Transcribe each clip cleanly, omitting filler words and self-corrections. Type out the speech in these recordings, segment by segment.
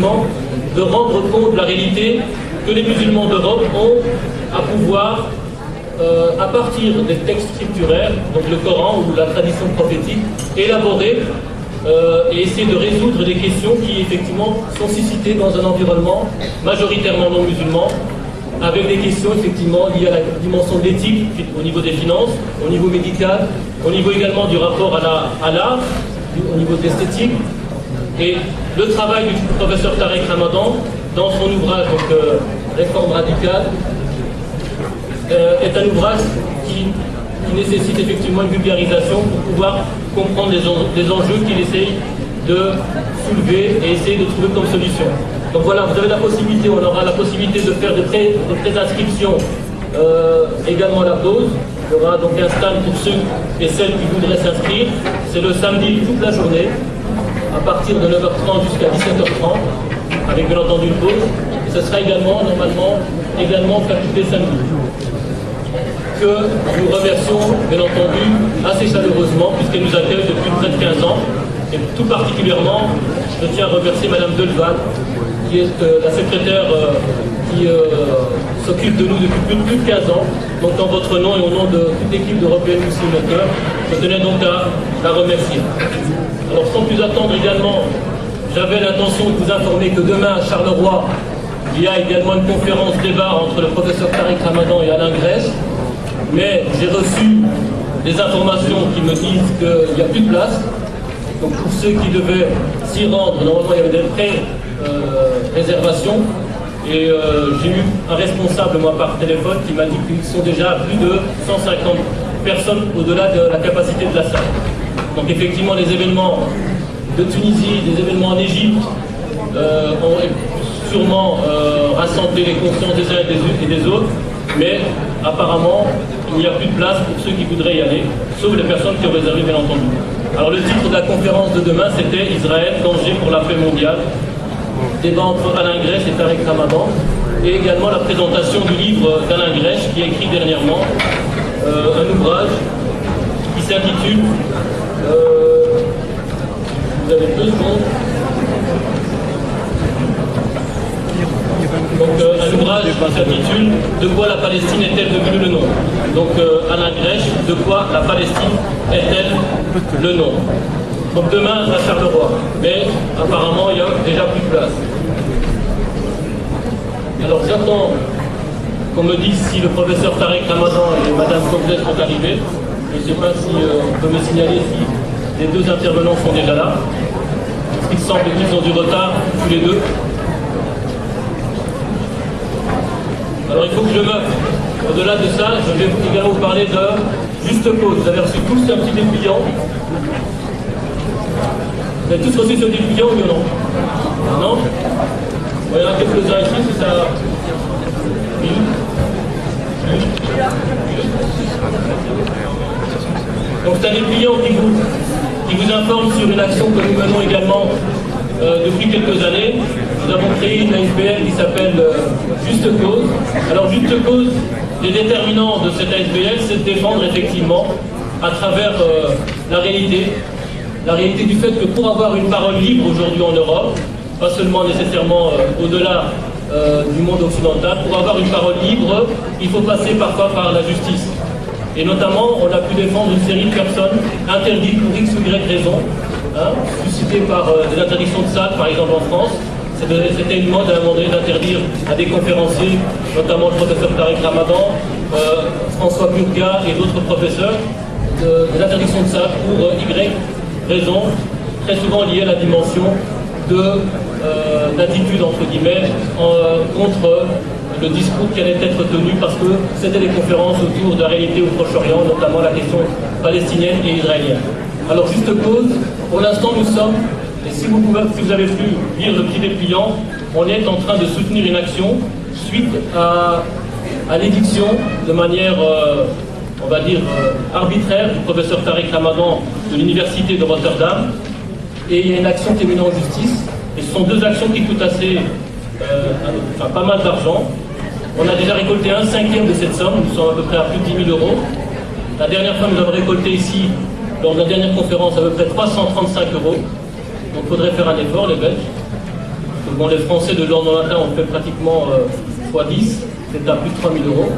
effectivement de rendre compte de la réalité que les musulmans d'Europe ont à pouvoir, à partir des textes scripturaires, donc le Coran ou la tradition prophétique, élaborer et essayer de résoudre des questions qui effectivement sont suscitées dans un environnement majoritairement non musulman, avec des questions effectivement liées à la dimension de l'éthique au niveau des finances, au niveau médical, au niveau également du rapport à l'art, au niveau de l'esthétique. Et le travail du professeur Tarek Ramadan, dans son ouvrage donc, Réforme radicale, est un ouvrage qui nécessite effectivement une vulgarisation pour pouvoir comprendre les enjeux qu'il essaye de soulever et essayer de trouver comme solution. Donc voilà, vous avez la possibilité, on aura la possibilité de faire de pré-inscriptions également à la pause. Il y aura donc un stand pour ceux et celles qui voudraient s'inscrire. C'est le samedi toute la journée, à partir de 9h30 jusqu'à 17h30, avec bien entendu une pause. Et ce sera également, normalement, faculté samedi. Que nous remercions, bien entendu, assez chaleureusement, puisqu'elle nous accueille depuis près de 15 ans. Et tout particulièrement, je tiens à remercier Madame Delval, qui est la secrétaire qui s'occupe de nous depuis plus de 15 ans. Donc en votre nom et au nom de toute l'équipe d'Européenne Muslim Cœur, je tenais donc à la remercier. Alors sans plus attendre également, j'avais l'intention de vous informer que demain à Charleroi, il y a également une conférence débat entre le professeur Tarek Ramadan et Alain Grèche. Mais j'ai reçu des informations qui me disent qu'il n'y a plus de place. Donc pour ceux qui devaient s'y rendre, normalement il y avait des pré-réservations. Et j'ai eu un responsable, moi, par téléphone, qui m'a dit qu'ils sont déjà à plus de 150 personnes au-delà de la capacité de la salle. Donc effectivement, les événements de Tunisie, des événements en Égypte ont sûrement rassemblé les consciences des uns et des autres. Mais apparemment, il n'y a plus de place pour ceux qui voudraient y aller, sauf les personnes qui ont réservé, bien entendu. Alors le titre de la conférence de demain, c'était « Israël, danger pour la paix mondiale ». Débat entre Alain Grèche et Tarek Ramadan, et également la présentation du livre d'Alain Grèche, qui a écrit dernièrement un ouvrage qui s'intitule vous avez 2 secondes. Donc un ouvrage qui s'intitule « De quoi la Palestine est-elle devenue le nom ?» Donc Alain Grèche, « De quoi la Palestine est-elle le nom ?» Donc demain à Charleroi, mais apparemment il n'y a déjà plus de place. Alors j'attends qu'on me dise si le professeur Tarek Ramadan et Madame Comblet sont arrivés. Je ne sais pas si on peut me signaler si les 2 intervenants sont déjà là. Il semble qu'ils ont du retard tous les 2. Alors il faut que je me... Au-delà de ça, je vais également vous parler de Juste Cause. Vous avez reçu tous un petit dépliant. Vous avez tous reçu ce dépliant, oui ou non? Non? Bon, il y en a quelques-uns ici, c'est ça. Oui. Donc c'est un dépliant qui vous informe sur une action que nous menons également depuis quelques années. Nous avons créé une ASBL qui s'appelle Juste Cause. Alors Juste Cause, les déterminants de cette ASBL, c'est de défendre effectivement à travers la réalité du fait que pour avoir une parole libre aujourd'hui en Europe, pas seulement nécessairement au-delà du monde occidental, pour avoir une parole libre, il faut passer parfois par la justice. Et notamment, on a pu défendre une série de personnes interdites pour X ou Y raison, suscitées par des interdictions de salle, par exemple en France. C'était une mode à un moment donné d'interdire à des conférenciers, notamment le professeur Tarek Ramadan, François Burga et d'autres professeurs, des interdictions de salle pour Y raison, très souvent liées à la dimension d'attitude, entre guillemets, contre le discours qui allait être tenu, parce que c'était des conférences autour de la réalité au Proche-Orient, notamment la question palestinienne et israélienne. Alors, Juste Cause, pour l'instant, nous sommes, et si vous avez pu lire le petit dépliant, on est en train de soutenir une action suite à l'édiction, de manière, on va dire, arbitraire, du professeur Tarek Ramadan de l'Université de Rotterdam. Et il y a une action qui est menée en justice, et ce sont 2 actions qui coûtent assez, pas mal d'argent. On a déjà récolté 1/5 de cette somme, nous sommes à peu près à plus de 10 000 euros. La dernière fois, nous avons récolté ici, lors de la dernière conférence, à peu près 335 euros. Donc il faudrait faire un effort, les Belges. Donc, bon, les Français de jour au matin ont fait pratiquement x10, c'est à plus de 3 000 euros.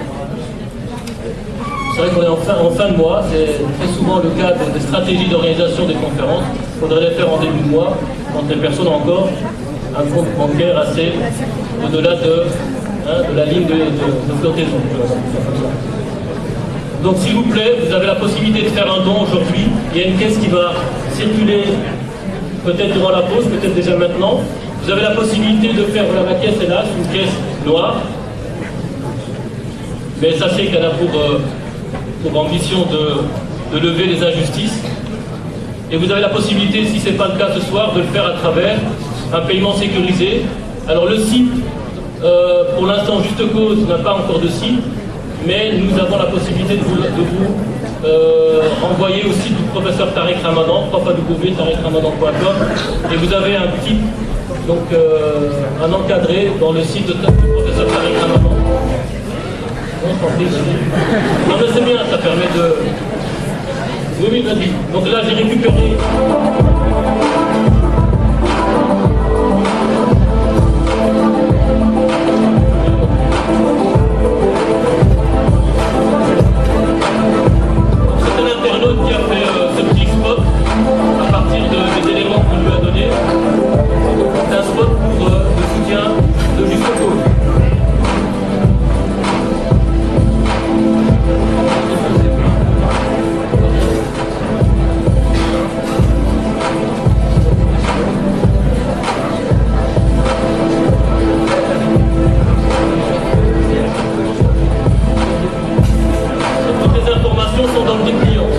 C'est vrai qu'on est en fin de mois, c'est très souvent le cas des stratégies d'organisation des conférences. Il faudrait les faire en début de mois, quand les personnes ont encore un compte bancaire assez au-delà de la ligne de flottaison. Donc s'il vous plaît, vous avez la possibilité de faire un don aujourd'hui. Il y a une caisse qui va circuler peut-être durant la pause, peut-être déjà maintenant. Vous avez la possibilité de faire, voilà, la caisse est là, c'est une caisse noire. Mais sachez qu'elle a pour ambition de lever les injustices. Et vous avez la possibilité, si ce n'est pas le cas ce soir, de le faire à travers un paiement sécurisé. Alors le site, pour l'instant, Juste Cause n'a pas encore de site, mais nous avons la possibilité de vous envoyer au site du professeur Tariq Ramadan, www.tariqramadan.com, et vous avez un kit, donc un encadré dans le site du professeur Tariq Ramadan. Non mais c'est bien, ça permet de... Oui, vas-y. Donc là, j'ai récupéré... C'est un internaute qui a fait ce petit spot à partir des éléments qu'on lui a donnés. C'est un spot pour le soutien de Juste Cause. Sont dans le dépliant.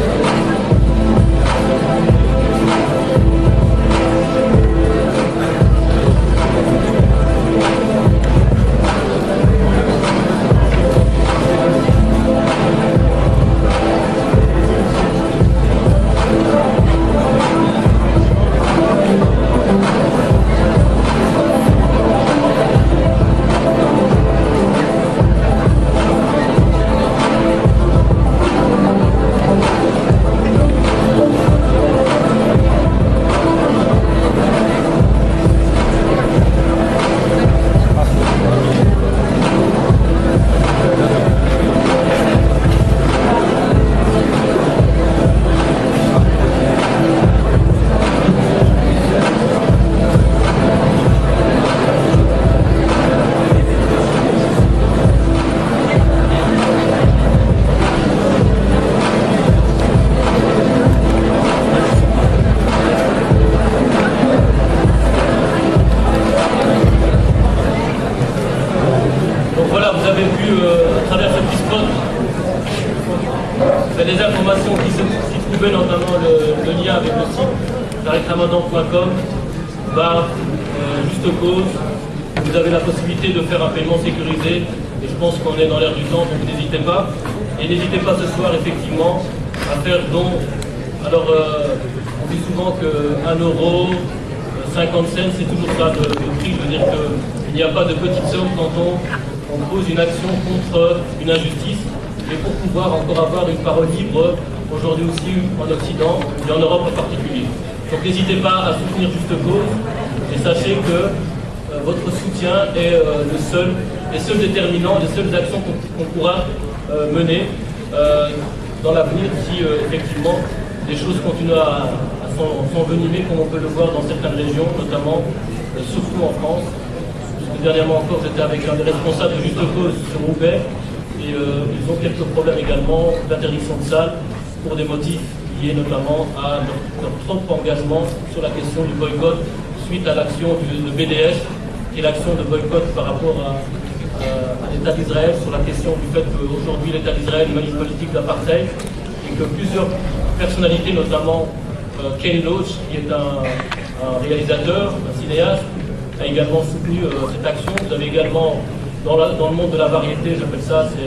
des informations qui trouvaient notamment le lien avec le site tariqramadan.com Juste Cause. Vous avez la possibilité de faire un paiement sécurisé et je pense qu'on est dans l'air du temps, donc n'hésitez pas. Et n'hésitez pas ce soir effectivement à faire don. Alors on dit souvent que 1 euro, 50 cents, c'est toujours ça le prix. Je veux dire qu'il n'y a pas de petite somme quand on pose une action contre une injustice. Et pour pouvoir encore avoir une parole libre aujourd'hui aussi en Occident et en Europe en particulier. Donc n'hésitez pas à soutenir Juste Cause et sachez que votre soutien est les seuls déterminants, les seules actions qu'on pourra mener dans l'avenir si effectivement les choses continuent à s'envenimer comme on peut le voir dans certaines régions, notamment surtout en France. Parce que dernièrement encore j'étais avec un des responsables de Juste Cause sur Roubaix et ils ont quelques problèmes également d'interdiction de salle pour des motifs liés notamment à leur propre engagement sur la question du boycott suite à l'action de BDS et l'action de boycott par rapport à l'État d'Israël sur la question du fait qu'aujourd'hui l'État d'Israël manie une politique d'apartheid et que plusieurs personnalités, notamment Ken Loach, qui est un réalisateur, un cinéaste, a également soutenu cette action. Vous avez également dans le monde de la variété, j'appelle ça, c'est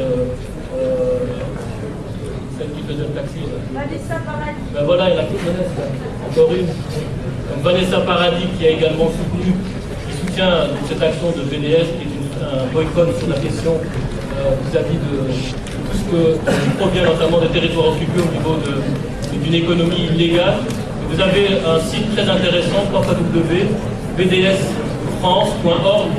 celle qui faisait le taxi. Vanessa Paradis. Ben voilà, il y en a plus, Vanessa, encore une. Donc Vanessa Paradis qui a également soutenu, qui soutient cette action de BDS, qui est un boycott sur la question vis-à-vis de tout ce qui provient notamment des territoires occupés au niveau d'une économie illégale. Vous avez un site très intéressant, www.bds france.org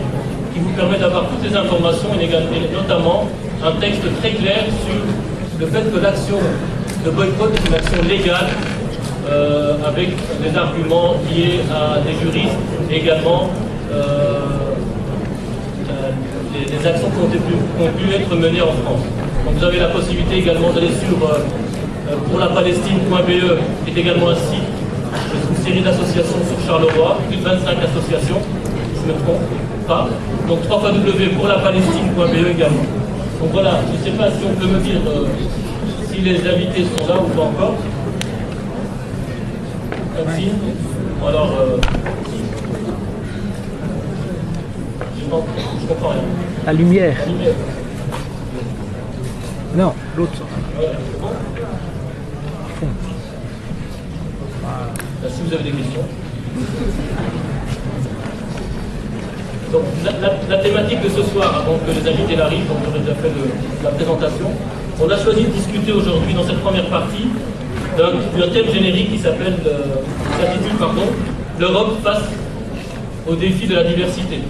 qui vous permet d'avoir toutes les informations et notamment un texte très clair sur le fait que l'action de boycott est une action légale avec des arguments liés à des juristes et également des actions qui ont pu être menées en France. Donc vous avez la possibilité également d'aller sur pourlapalestine.be, qui est également un site, une série d'associations sur Charleroi, plus de 25 associations, si je ne me trompe pas. Donc www.pourlapalestine.be également. Donc voilà, je ne sais pas si on peut me dire si les invités sont là ou pas encore. Merci. Alors, je comprends rien. La lumière. La lumière. Non, l'autre. Voilà, c'est bon. Si vous avez des questions. Donc, la thématique de ce soir, avant que les invités n'arrivent, donc j'aurais déjà fait la présentation, on a choisi de discuter aujourd'hui dans cette première partie d'un thème générique qui s'intitule l'Europe face au défi de la diversité.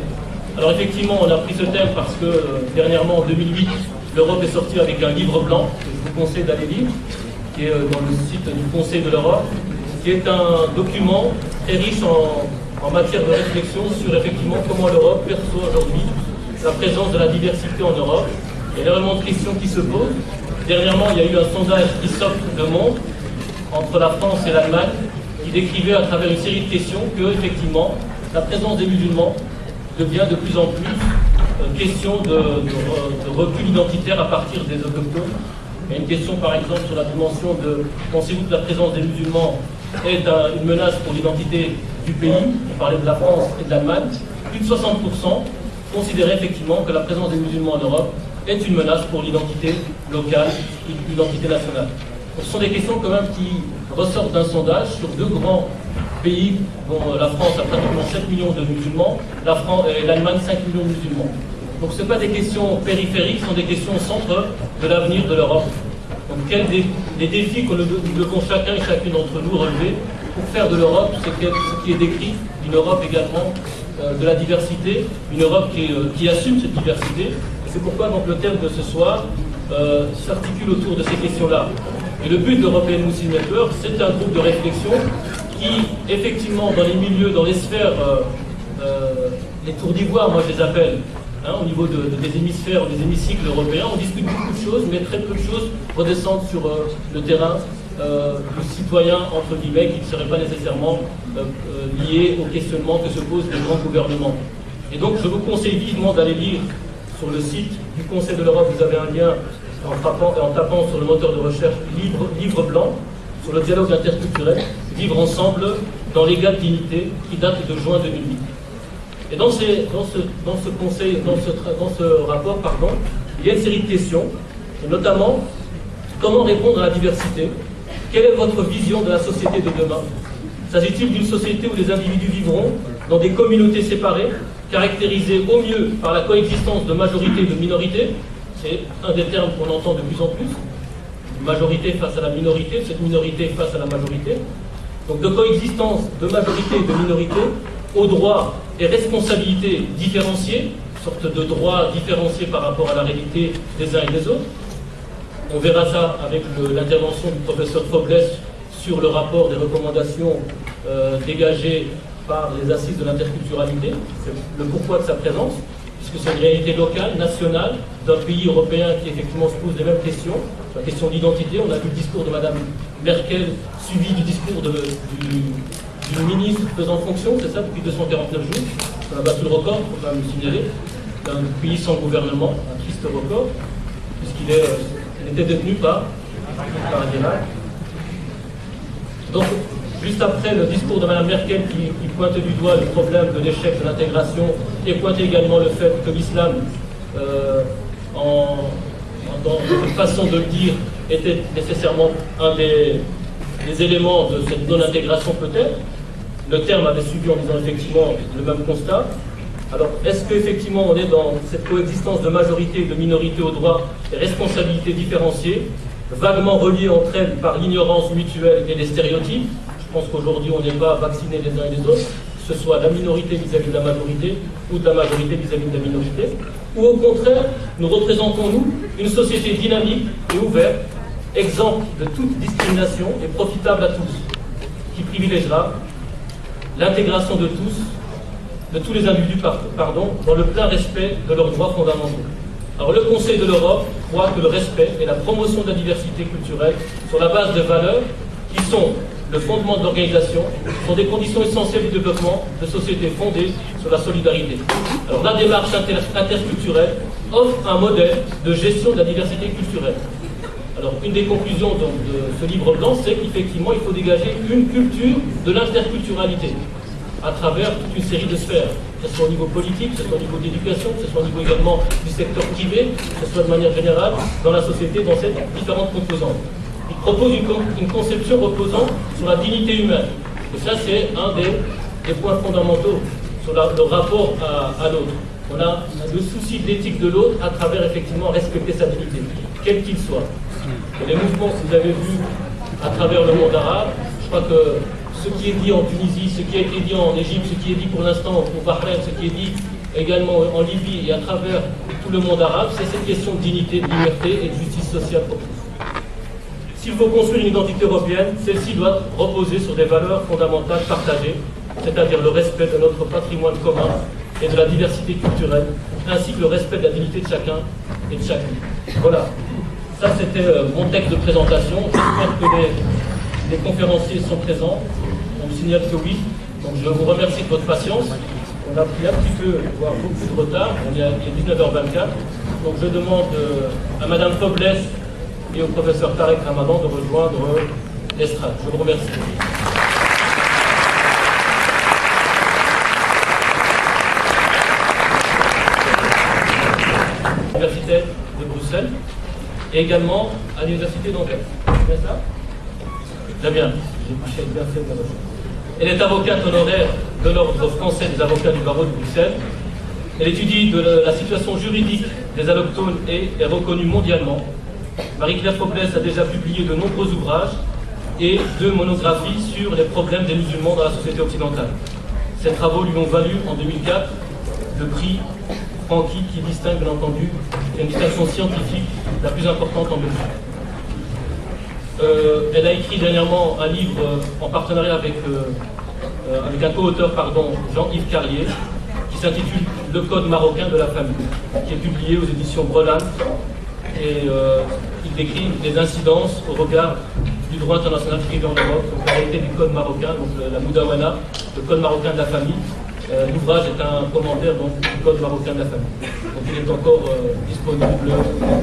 Alors effectivement, on a pris ce thème parce que dernièrement, en 2008, l'Europe est sortie avec un livre blanc que je vous conseille d'aller lire, qui est dans le site du Conseil de l'Europe, qui est un document très riche en matière de réflexion sur effectivement comment l'Europe perçoit aujourd'hui la présence de la diversité en Europe. Il y a énormément de questions qui se posent. Dernièrement, il y a eu un sondage qui sort de monde entre la France et l'Allemagne qui décrivait à travers une série de questions que effectivement la présence des musulmans devient de plus en plus question de recul identitaire à partir des autochtones. Il y a une question par exemple sur la dimension de pensez-vous que la présence des musulmans est une menace pour l'identité du pays? On parlait de la France et de l'Allemagne. Plus de 60% considéraient effectivement que la présence des musulmans en Europe est une menace pour l'identité locale et l'identité nationale. Donc, ce sont des questions quand même qui ressortent d'un sondage sur deux grands pays dont la France a pratiquement 7 millions de musulmans, l'Allemagne 5 millions de musulmans. Donc ce ne sont pas des questions périphériques, ce sont des questions au centre de l'avenir de l'Europe. Donc les défis que nous devons chacun et chacune d'entre nous relever pour faire de l'Europe ce qui est décrit, une Europe également de la diversité, une Europe qui assume cette diversité. Et c'est pourquoi donc, le thème de ce soir s'articule autour de ces questions-là. Et le but d'European Muslim Network, c'est un groupe de réflexion qui, effectivement, dans les milieux, dans les sphères, les tours d'ivoire, moi je les appelle, au niveau des hémisphères, des hémicycles européens, on discute beaucoup de choses, mais très peu de choses redescendent sur le terrain du citoyen, entre guillemets, qui ne serait pas nécessairement lié au questionnement que se posent les grands gouvernements. Et donc, je vous conseille vivement d'aller lire sur le site du Conseil de l'Europe, vous avez un lien en tapant sur le moteur de recherche livre blanc, sur le dialogue interculturel, vivre ensemble dans l'égale dignité, qui date de juin 2008. Et dans ce rapport, il y a une série de questions, et notamment, comment répondre à la diversité? Quelle est votre vision de la société de demain? S'agit-il d'une société où les individus vivront dans des communautés séparées, caractérisées au mieux par la coexistence de majorité et de minorité? C'est un des termes qu'on entend de plus en plus. Majorité face à la minorité, cette minorité face à la majorité. Donc de coexistence de majorité et de minorité, aux droits et responsabilités différenciées, une sorte de droits différenciés par rapport à la réalité des uns et des autres. On verra ça avec l'intervention du professeur Fobles sur le rapport des recommandations dégagées par les assises de l'interculturalité, c'est le pourquoi de sa présence, puisque c'est une réalité locale, nationale, d'un pays européen qui effectivement se pose les mêmes questions, la question d'identité. On a vu le discours de Mme Merkel suivi du discours du ministre faisant fonction, c'est ça, depuis 249 jours. On a battu le record, il faut quand même le signaler, d'un pays sans gouvernement, un triste record, puisqu'il était détenu par un Irak. Donc, juste après le discours de Mme Merkel qui pointait du doigt le problème de l'échec de l'intégration et pointait également le fait que l'islam, dans une façon de le dire, était nécessairement un des éléments de cette non-intégration peut-être. Le terme avait suivi en disant effectivement le même constat. Alors, est-ce qu'effectivement on est dans cette coexistence de majorité et de minorité aux droits et responsabilités différenciées, vaguement reliées entre elles par l'ignorance mutuelle et les stéréotypes? Je pense qu'aujourd'hui on n'est pas vaccinés les uns et les autres. que ce soit la minorité vis-à-vis de la majorité ou de la majorité vis-à-vis de la minorité, ou au contraire, nous représentons, nous, une société dynamique et ouverte, exempte de toute discrimination et profitable à tous, qui privilégiera l'intégration de tous les individus, dans le plein respect de leurs droits fondamentaux. Alors le Conseil de l'Europe croit que le respect et la promotion de la diversité culturelle sur la base de valeurs qui sont le fondement de l'organisation sont des conditions essentielles du développement de sociétés fondées sur la solidarité. Alors la démarche interculturelle offre un modèle de gestion de la diversité culturelle. Alors une des conclusions donc, de ce livre blanc, c'est qu'effectivement il faut dégager une culture de l'interculturalité à travers toute une série de sphères, que ce soit au niveau politique, que ce soit au niveau d'éducation, que ce soit au niveau également du secteur privé, que ce soit de manière générale dans la société, dans ces différentes composantes. Il propose une conception reposant sur la dignité humaine. Et ça, c'est un des points fondamentaux sur le rapport à l'autre. On a le souci de l'éthique de l'autre à travers, effectivement, respecter sa dignité, quel qu'il soit. Et les mouvements que vous avez vus à travers le monde arabe, je crois que ce qui est dit en Tunisie, ce qui a été dit en Égypte, ce qui est dit pour l'instant au Bahreïn, ce qui est dit également en Libye et à travers tout le monde arabe, c'est cette question de dignité, de liberté et de justice sociale pour tous. S'il faut construire une identité européenne, celle-ci doit reposer sur des valeurs fondamentales partagées, c'est-à-dire le respect de notre patrimoine commun et de la diversité culturelle, ainsi que le respect de la dignité de chacun et de chacune. Voilà, ça c'était mon texte de présentation. J'espère que les conférenciers sont présents. On me signale que oui. Donc je vous remercie de votre patience. On a pris un petit peu, voire beaucoup de retard. Il est 19h24. Donc je demande à Madame Fobles et au professeur Tarek Ramadan de rejoindre l'estrade. Je vous remercie. L'Université de Bruxelles et également à l'Université d'Anvers. C'est bien ça? Très bien. J'ai bien fait de Elle est avocate honoraire de l'Ordre français des avocats du barreau de Bruxelles. Elle étudie de la situation juridique des allochtones et est reconnue mondialement. Marie-Claire Fobles a déjà publié de nombreux ouvrages et 2 monographies sur les problèmes des musulmans dans la société occidentale. Ces travaux lui ont valu en 2004 le prix Francky qui distingue bien entendu, qui est une distinction scientifique la plus importante en Belgique. Elle a écrit dernièrement un livre en partenariat avec un co-auteur, Jean-Yves Carlier, qui s'intitule Le Code marocain de la famille, qui est publié aux éditions Brelan. Et il décrit les incidences au regard du droit international privé en Europe, donc la réalité du code marocain, donc la Moudawana, le code marocain de la famille. L'ouvrage est un commentaire donc, du code marocain de la famille. Donc il est encore disponible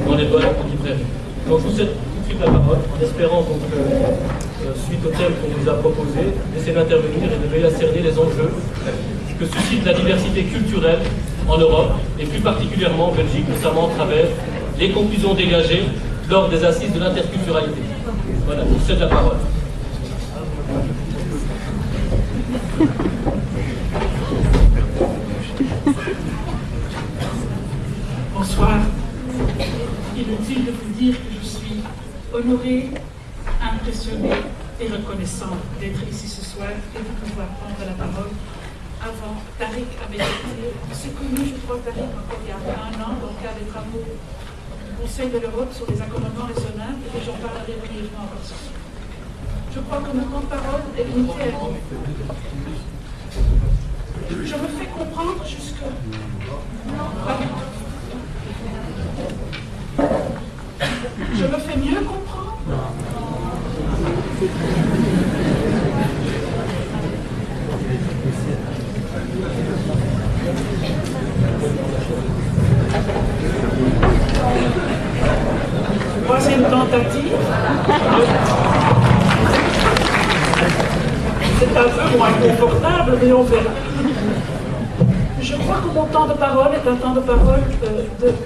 dans les bonnes librairies. Donc je vous cède tout de suite la parole, en espérant donc, suite au thème qu'on vous a proposé, d'essayer d'intervenir et de veiller à cerner les enjeux que suscite la diversité culturelle en Europe, et plus particulièrement en Belgique, notamment à travers les conclusions dégagées lors des assises de l'interculturalité. Voilà, je vous cède la parole. Bonsoir. Inutile de vous dire que je suis honorée, impressionnée et reconnaissante d'être ici ce soir et de pouvoir prendre la parole avant. Tariq avait été, c'est connu, je crois, Tariq, encore il y a 1 an, dans le cadre des travaux du Conseil de l'Europe sur les accommodements raisonnables, et j'en parlerai brièvement encore ce soir. Je crois que mon temps de parole est limité à vous. Je me fais comprendre jusque... Non, pas du tout. Je me fais mieux comprendre. Troisième tentative. C'est un peu moins confortable, mais on verra. Je crois que mon temps de parole est un temps de parole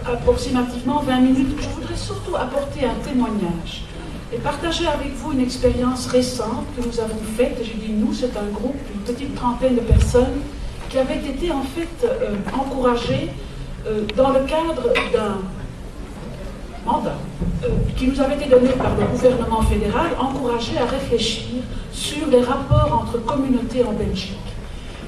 d'approximativement 20 minutes. Je voudrais surtout apporter un témoignage et partager avec vous une expérience récente que nous avons faite. J'ai dit nous, c'est un groupe d'une petite trentaine de personnes qui avait été en fait encouragées dans le cadre d'un mandat qui nous avait été donné par le gouvernement fédéral, encouragés à réfléchir sur les rapports entre communautés en Belgique.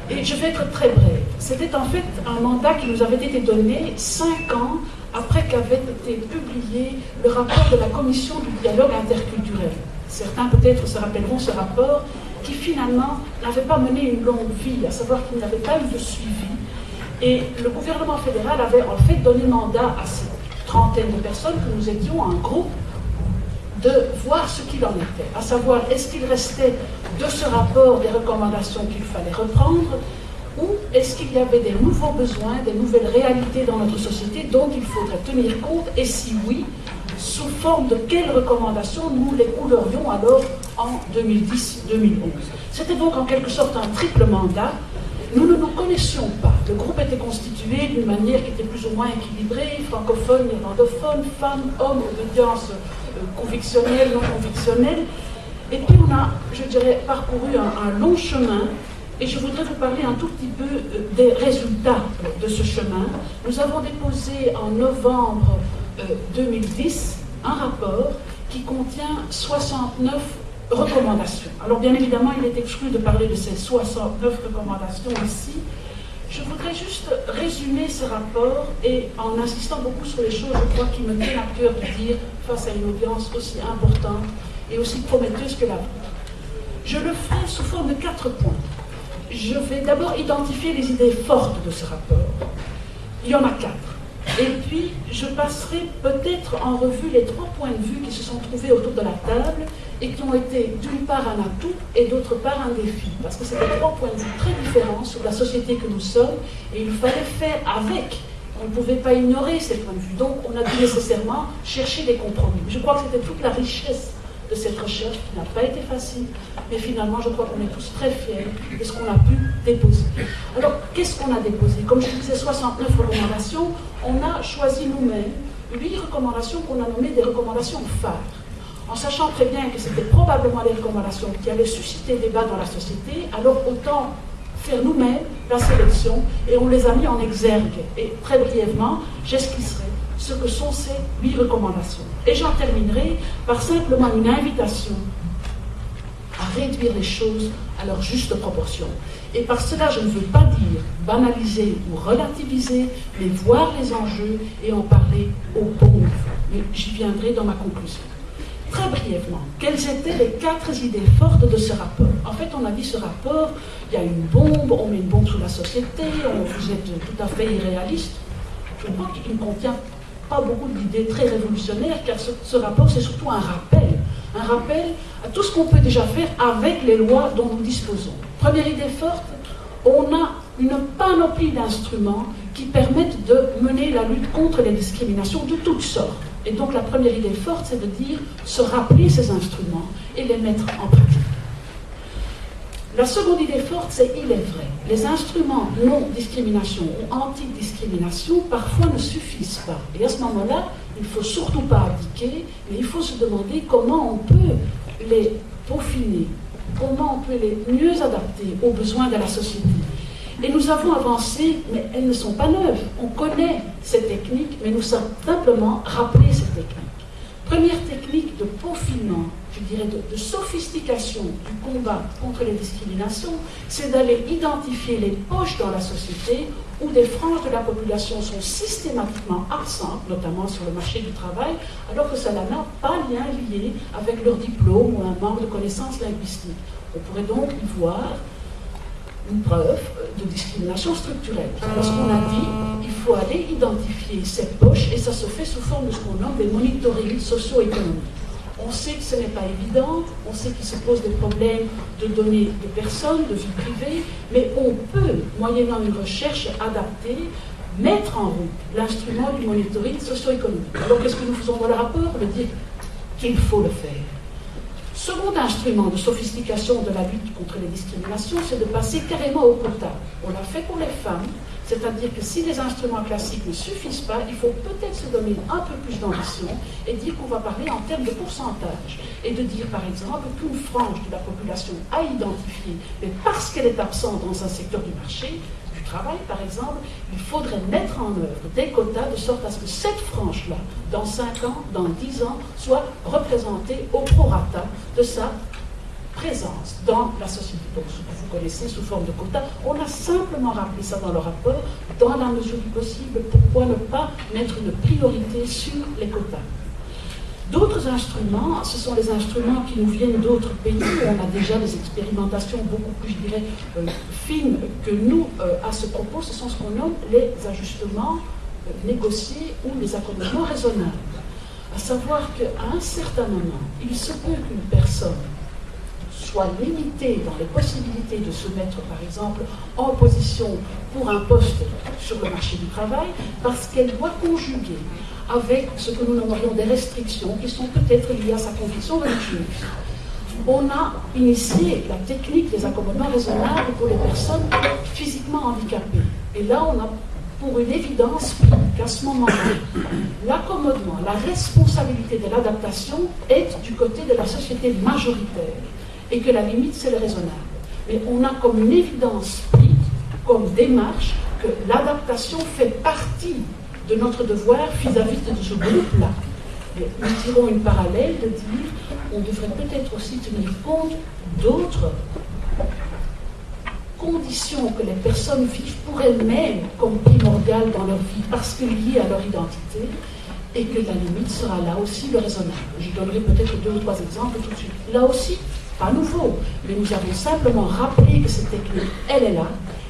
Et je vais être très brève. C'était en fait un mandat qui nous avait été donné 5 ans après qu'avait été publié le rapport de la Commission du dialogue interculturel. Certains peut-être se rappelleront ce rapport qui finalement n'avait pas mené une longue vie, à savoir qu'il n'avait pas eu de suivi. Et le gouvernement fédéral avait en fait donné mandat à cette trentaine de personnes que nous étions un groupe de voir ce qu'il en était, à savoir est-ce qu'il restait de ce rapport des recommandations qu'il fallait reprendre ou est-ce qu'il y avait des nouveaux besoins, des nouvelles réalités dans notre société dont il faudrait tenir compte et si oui, sous forme de quelles recommandations nous les coulerions alors en 2010-2011. C'était donc en quelque sorte un triple mandat. Nous ne nous connaissions pas. Le groupe était constitué d'une manière qui était plus ou moins équilibrée, francophone, néerlandophone, femmes, hommes, obédience convictionnelle, non convictionnelle. Et puis on a, je dirais, parcouru un long chemin. Et je voudrais vous parler un tout petit peu des résultats de ce chemin. Nous avons déposé en novembre 2010 un rapport qui contient 69 recommandations. Alors bien évidemment, il est exclu de parler de ces 69 recommandations ici. Je voudrais juste résumer ce rapport et en insistant beaucoup sur les choses, je crois, qui me tiennent à cœur de dire face à une audience aussi importante et aussi prometteuse que la vôtre. Je le ferai sous forme de 4 points. Je vais d'abord identifier les idées fortes de ce rapport. Il y en a 4. Et puis, je passerai peut-être en revue les 3 points de vue qui se sont trouvés autour de la table et qui ont été d'une part un atout et d'autre part un défi. Parce que c'était 3 points de vue très différents sur la société que nous sommes et il fallait faire avec. On ne pouvait pas ignorer ces points de vue. Donc, on a dû nécessairement chercher des compromis. Je crois que c'était toute la richesse de cette recherche qui n'a pas été facile, mais finalement, je crois qu'on est tous très fiers de ce qu'on a pu déposer. Alors, qu'est-ce qu'on a déposé? Comme je disais, 69 recommandations, on a choisi nous-mêmes 8 recommandations qu'on a nommées des recommandations phares, en sachant très bien que c'était probablement les recommandations qui allaient susciter débat dans la société, alors autant faire nous-mêmes la sélection, et on les a mis en exergue. Et très brièvement, j'esquisserai ce que sont ces 8 recommandations. Et j'en terminerai par simplement une invitation à réduire les choses à leur juste proportion. Et par cela, je ne veux pas dire banaliser ou relativiser, mais voir les enjeux et en parler au bon niveau. Mais j'y viendrai dans ma conclusion. Très brièvement, quelles étaient les 4 idées fortes de ce rapport? En fait, on a dit ce rapport, il y a une bombe, on met une bombe sous la société, vous êtes tout à fait irréaliste. Je crois qu'il ne contient pas beaucoup d'idées très révolutionnaires, car ce rapport, c'est surtout un rappel à tout ce qu'on peut déjà faire avec les lois dont nous disposons. Première idée forte, on a une panoplie d'instruments qui permettent de mener la lutte contre les discriminations de toutes sortes. Et donc la première idée forte, c'est de dire, se rappeler ces instruments et les mettre en pratique. La seconde idée forte, c'est il est vrai. Les instruments non-discrimination ou anti-discrimination parfois ne suffisent pas. Et à ce moment-là, il ne faut surtout pas abdiquer, mais il faut se demander comment on peut les peaufiner, comment on peut les mieux adapter aux besoins de la société. Et nous avons avancé, mais elles ne sont pas neuves. On connaît ces techniques, mais nous sommes simplement rappelé ces techniques. Première technique de peaufinement, je dirais de sophistication du combat contre les discriminations, c'est d'aller identifier les poches dans la société où des franges de la population sont systématiquement absentes, notamment sur le marché du travail, alors que cela n'a pas lien lié avec leur diplôme ou un manque de connaissances linguistiques. On pourrait donc y voir une preuve de discrimination structurelle. Parce qu'on a dit, il faut aller identifier ces poches, et ça se fait sous forme de ce qu'on nomme des monitorings socio-économiques. On sait que ce n'est pas évident, on sait qu'il se pose des problèmes de données de personnes, de vie privée, mais on peut, moyennant une recherche adaptée, mettre en route l'instrument du monitoring socio-économique. Alors qu'est-ce que nous faisons dans le rapport? Le dire qu'il faut le faire. Second instrument de sophistication de la lutte contre les discriminations, c'est de passer carrément au quota. On l'a fait pour les femmes, c'est-à-dire que si les instruments classiques ne suffisent pas, il faut peut-être se donner un peu plus d'ambition et dire qu'on va parler en termes de pourcentage. Et de dire par exemple qu'une frange de la population à identifier, mais parce qu'elle est absente dans un secteur du marché, du travail par exemple, il faudrait mettre en œuvre des quotas de sorte à ce que cette frange-là, dans 5 ans, dans 10 ans, soit représentée au prorata de sa présence dans la société. Donc, ce que vous connaissez sous forme de quotas, on a simplement rappelé ça dans le rapport, dans la mesure du possible, pourquoi ne pas mettre une priorité sur les quotas. D'autres instruments, ce sont les instruments qui nous viennent d'autres pays, où on a déjà des expérimentations beaucoup plus, je dirais, fines que nous à ce propos, ce sont ce qu'on nomme les ajustements négociés ou les accommodements raisonnables. À savoir qu'à un certain moment, il se peut qu'une personne soit limitée dans les possibilités de se mettre, par exemple, en position pour un poste sur le marché du travail, parce qu'elle doit conjuguer avec ce que nous nommerions des restrictions qui sont peut-être liées à sa conviction religieuse. On a initié la technique des accommodements raisonnables pour les personnes physiquement handicapées. Et là, on a pour une évidence qu'à ce moment-là, l'accommodement, la responsabilité de l'adaptation est du côté de la société majoritaire et que la limite, c'est le raisonnable. Mais on a comme une évidence pris, comme démarche, que l'adaptation fait partie de notre devoir vis-à-vis de ce groupe-là. Nous tirons une parallèle de dire qu'on devrait peut-être aussi tenir compte d'autres conditions que les personnes vivent pour elles-mêmes comme primordiales dans leur vie parce que liées à leur identité et que la limite sera là aussi le raisonnable. Je donnerai peut-être 2 ou 3 exemples tout de suite. Là aussi, pas nouveau, mais nous avons simplement rappelé que cette technique, elle est là,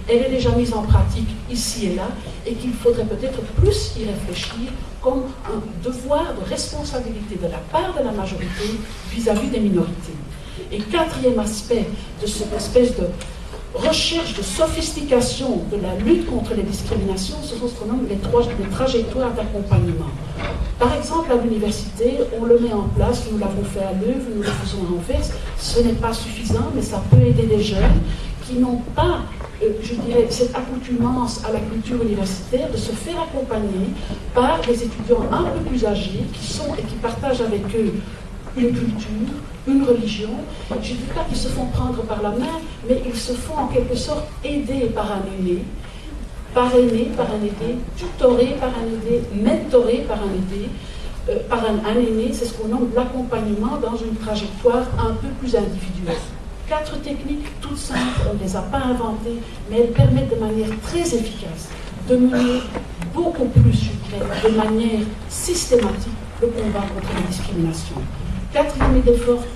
elle est déjà mise en pratique ici et là, et qu'il faudrait peut-être plus y réfléchir comme un devoir de responsabilité de la part de la majorité vis-à-vis des minorités. Et 4e aspect de cette espèce de recherche de sophistication de la lutte contre les discriminations, ce sont ce qu'on nomme les trajectoires d'accompagnement. Par exemple, à l'université, on le met en place, nous l'avons fait à Leuven, nous le faisons à Anvers, ce n'est pas suffisant, mais ça peut aider des jeunes qui n'ont pas, je dirais, cette accoutumance à la culture universitaire, de se faire accompagner par des étudiants un peu plus âgés qui sont et qui partagent avec eux une culture, une religion. Je ne dis pas qu'ils se font prendre par la main, mais ils se font en quelque sorte aider par un aîné, parrainé par un aidé, tutoré par un aidé, mentoré par un aidé, par un aîné. C'est ce qu'on nomme l'accompagnement dans une trajectoire un peu plus individuelle. 4 techniques toutes simples, on ne les a pas inventées, mais elles permettent de manière très efficace de mener beaucoup plus, je dirais, de manière systématique le combat contre les discriminations. 4e idée forte,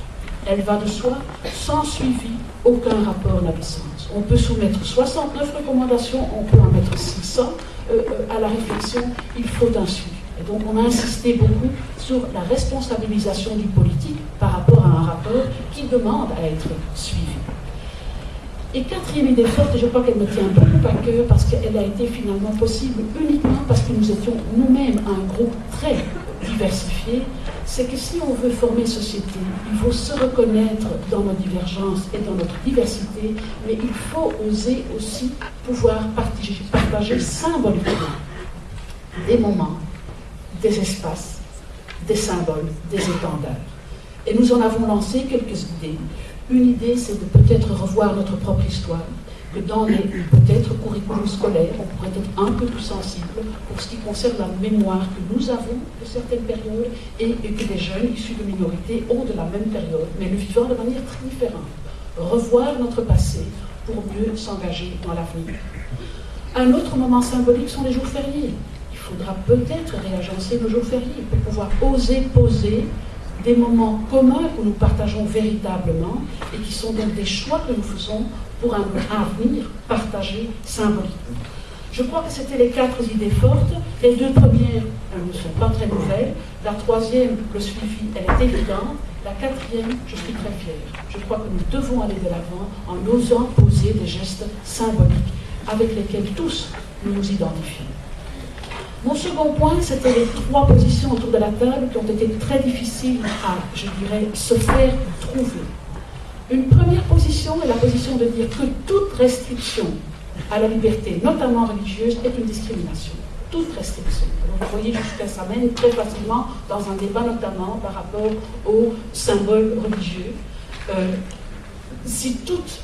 elle va de soi, sans suivi, aucun rapport n'a de sens. On peut soumettre 69 recommandations, on peut en mettre 600 à la réflexion, il faut un suivi. Et donc on a insisté beaucoup sur la responsabilisation du politique par rapport à un rapport qui demande à être suivi. Et 4e idée forte, et je crois qu'elle me tient beaucoup à cœur parce qu'elle a été finalement possible uniquement parce que nous étions nous-mêmes un groupe très diversifié, c'est que si on veut former société, il faut se reconnaître dans nos divergences et dans notre diversité, mais il faut oser aussi pouvoir partager symboliquement des moments, des espaces, des symboles, des étendards. Et nous en avons lancé quelques idées. Une idée, c'est de peut-être revoir notre propre histoire, que dans les peut-être curriculums scolaires, on pourrait être un peu plus sensible pour ce qui concerne la mémoire que nous avons de certaines périodes et que les jeunes issus de minorités ont de la même période, mais le vivant de manière très différente. Revoir notre passé pour mieux s'engager dans l'avenir. Un autre moment symbolique sont les jours fériés. Il faudra peut-être réagencer nos jours fériés pour pouvoir oser poser des moments communs que nous partageons véritablement et qui sont donc des choix que nous faisons pour un avenir partagé symboliquement. Je crois que c'était les 4 idées fortes. Les 2 premières ne sont pas très nouvelles. La 3e, le suivi, elle est évidente. La 4e, je suis très fière. Je crois que nous devons aller de l'avant en osant poser des gestes symboliques avec lesquels tous nous nous identifions. Mon second point, c'était les 3 positions autour de la table qui ont été très difficiles à, je dirais, se faire trouver. Une première position est la position de dire que toute restriction à la liberté, notamment religieuse, est une discrimination. Toute restriction. Vous voyez jusqu'à ça mène très facilement dans un débat, notamment par rapport aux symboles religieux. Si toute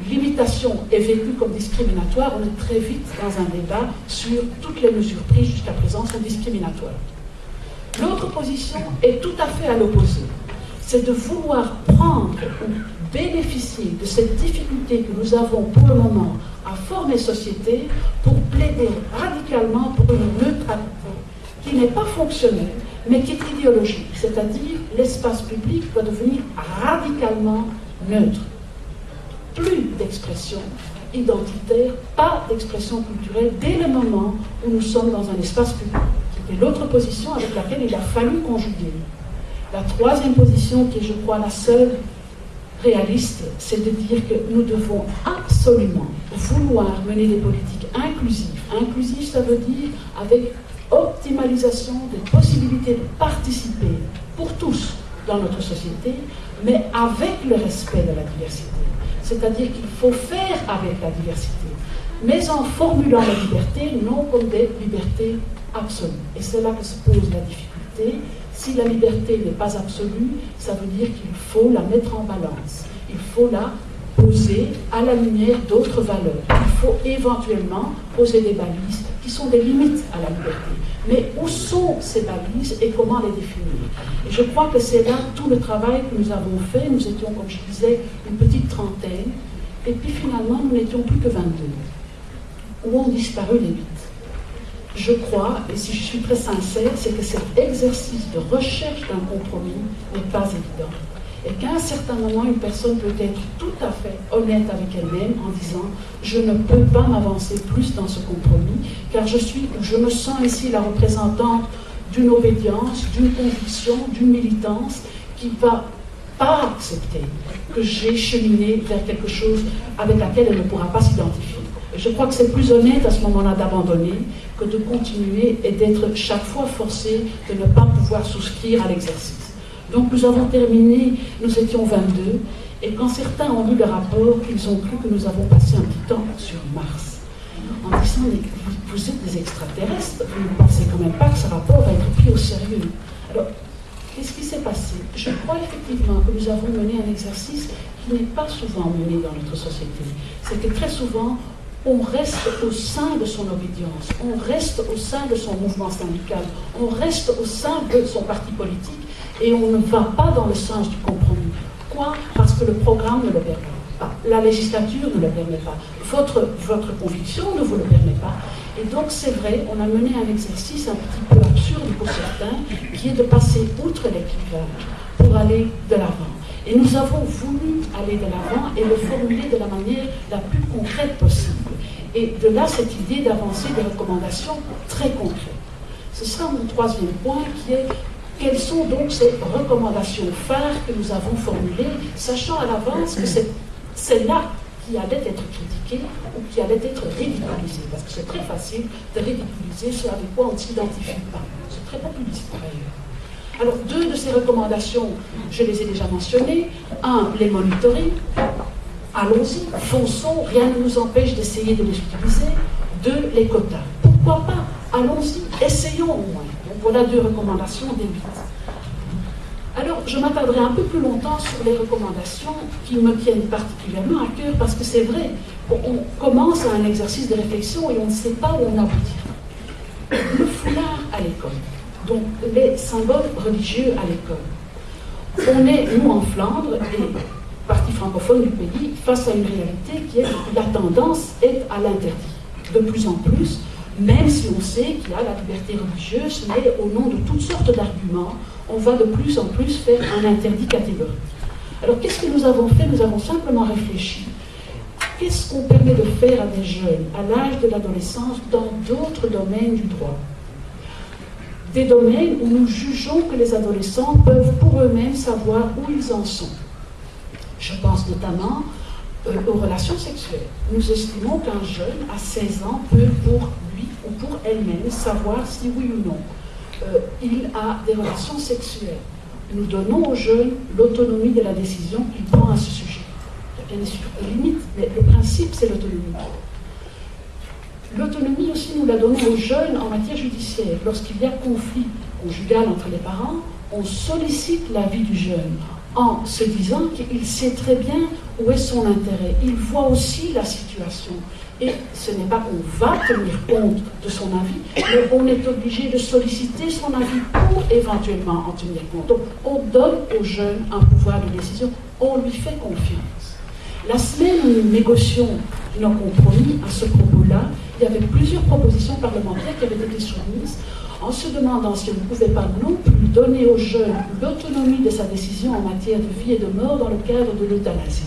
limitation est vécue comme discriminatoire, on est très vite dans un débat sur toutes les mesures prises jusqu'à présent sont discriminatoires. L'autre position est tout à fait à l'opposé. C'est de vouloir prendre ou bénéficier de cette difficulté que nous avons pour le moment à former société pour plaider radicalement pour une neutralité qui n'est pas fonctionnelle, mais qui est idéologique, c'est-à-dire l'espace public doit devenir radicalement neutre. Plus d'expression identitaire, pas d'expression culturelle, dès le moment où nous sommes dans un espace public. C'était l'autre position avec laquelle il a fallu conjuguer. La troisième position, qui est, je crois, la seule réaliste, c'est de dire que nous devons absolument vouloir mener des politiques inclusives. Inclusive, ça veut dire avec optimalisation des possibilités de participer pour tous dans notre société, mais avec le respect de la diversité. C'est-à-dire qu'il faut faire avec la diversité, mais en formulant la liberté non comme des libertés absolues. Et c'est là que se pose la difficulté. Si la liberté n'est pas absolue, ça veut dire qu'il faut la mettre en balance. Il faut la poser à la lumière d'autres valeurs. Il faut éventuellement poser des balises qui sont des limites à la liberté. Mais où sont ces balises et comment les définir? Et je crois que c'est là tout le travail que nous avons fait. Nous étions, comme je disais, une petite trentaine. Et puis finalement, nous n'étions plus que 22. Où ont disparu les 8? Je crois, et si je suis très sincère, c'est que cet exercice de recherche d'un compromis n'est pas évident. Et qu'à un certain moment, une personne peut être tout à fait honnête avec elle-même en disant « Je ne peux pas m'avancer plus dans ce compromis, car je me sens ici la représentante d'une obédience, d'une conviction, d'une militance qui ne va pas accepter que j'ai cheminé vers quelque chose avec laquelle elle ne pourra pas s'identifier. » Et je crois que c'est plus honnête à ce moment-là d'abandonner que de continuer et d'être chaque fois forcé de ne pas pouvoir souscrire à l'exercice. Donc nous avons terminé, nous étions 22, et quand certains ont lu le rapport, ils ont cru que nous avons passé un petit temps sur Mars. En disant, mais vous êtes des extraterrestres, vous ne pensez quand même pas que ce rapport va être pris au sérieux. Alors, qu'est-ce qui s'est passé? Je crois effectivement que nous avons mené un exercice qui n'est pas souvent mené dans notre société. C'est que très souvent, on reste au sein de son obédience, on reste au sein de son mouvement syndical, on reste au sein de son parti politique, et on ne va pas dans le sens du compromis. Quoi? Parce que le programme ne le permet pas. La législature ne le permet pas. Votre conviction ne vous le permet pas. Et donc, c'est vrai, on a mené un exercice un petit peu absurde pour certains, qui est de passer outre les clivages pour aller de l'avant. Et nous avons voulu aller de l'avant et le formuler de la manière la plus concrète possible. Et de là, cette idée d'avancer des recommandations très concrètes. Ce sera mon troisième point qui est quelles sont donc ces recommandations phares que nous avons formulées, sachant à l'avance que c'est celle-là qui allait être critiquée ou qui allait être ridiculisée. Parce que c'est très facile de ridiculiser ce avec quoi on ne s'identifie pas. C'est très populiste par ailleurs. Alors, deux de ces recommandations, je les ai déjà mentionnées. Un, les monitoring. Allons-y, fonçons, rien ne nous empêche d'essayer de les utiliser. Deux, les quotas. Pourquoi pas? Allons-y, essayons au moins. Donc voilà deux recommandations des 8. Alors, je m'attarderai un peu plus longtemps sur les recommandations qui me tiennent particulièrement à cœur, parce que c'est vrai, on commence à un exercice de réflexion et on ne sait pas où on aboutit. Le foulard à l'école. Donc, les symboles religieux à l'école. On est, nous, en Flandre, et partie francophone du pays, face à une réalité qui est que la tendance est à l'interdit. De plus en plus, même si on sait qu'il y a la liberté religieuse, mais au nom de toutes sortes d'arguments, on va de plus en plus faire un interdit catégorique. Alors, qu'est-ce que nous avons fait? Nous avons simplement réfléchi. Qu'est-ce qu'on permet de faire à des jeunes, à l'âge de l'adolescence, dans d'autres domaines du droit? Des domaines où nous jugeons que les adolescents peuvent pour eux-mêmes savoir où ils en sont. Je pense notamment aux relations sexuelles. Nous estimons qu'un jeune à 16 ans peut pour lui ou pour elle-même savoir si oui ou non il a des relations sexuelles. Nous donnons aux jeunes l'autonomie de la décision qu'ils prennent à ce sujet. Il y a bien sûr des limites, mais le principe c'est l'autonomie. L'autonomie aussi, nous la donnons aux jeunes en matière judiciaire. Lorsqu'il y a conflit conjugal entre les parents, on sollicite l'avis du jeune en se disant qu'il sait très bien où est son intérêt. Il voit aussi la situation. Et ce n'est pas qu'on va tenir compte de son avis, mais on est obligé de solliciter son avis pour éventuellement en tenir compte. Donc, on donne aux jeunes un pouvoir de décision, on lui fait confiance. La semaine où nous négocions nos compromis à ce propos-là, il y avait plusieurs propositions parlementaires qui avaient été soumises en se demandant si on ne pouvait pas non plus donner aux jeunes l'autonomie de sa décision en matière de vie et de mort dans le cadre de l'euthanasie.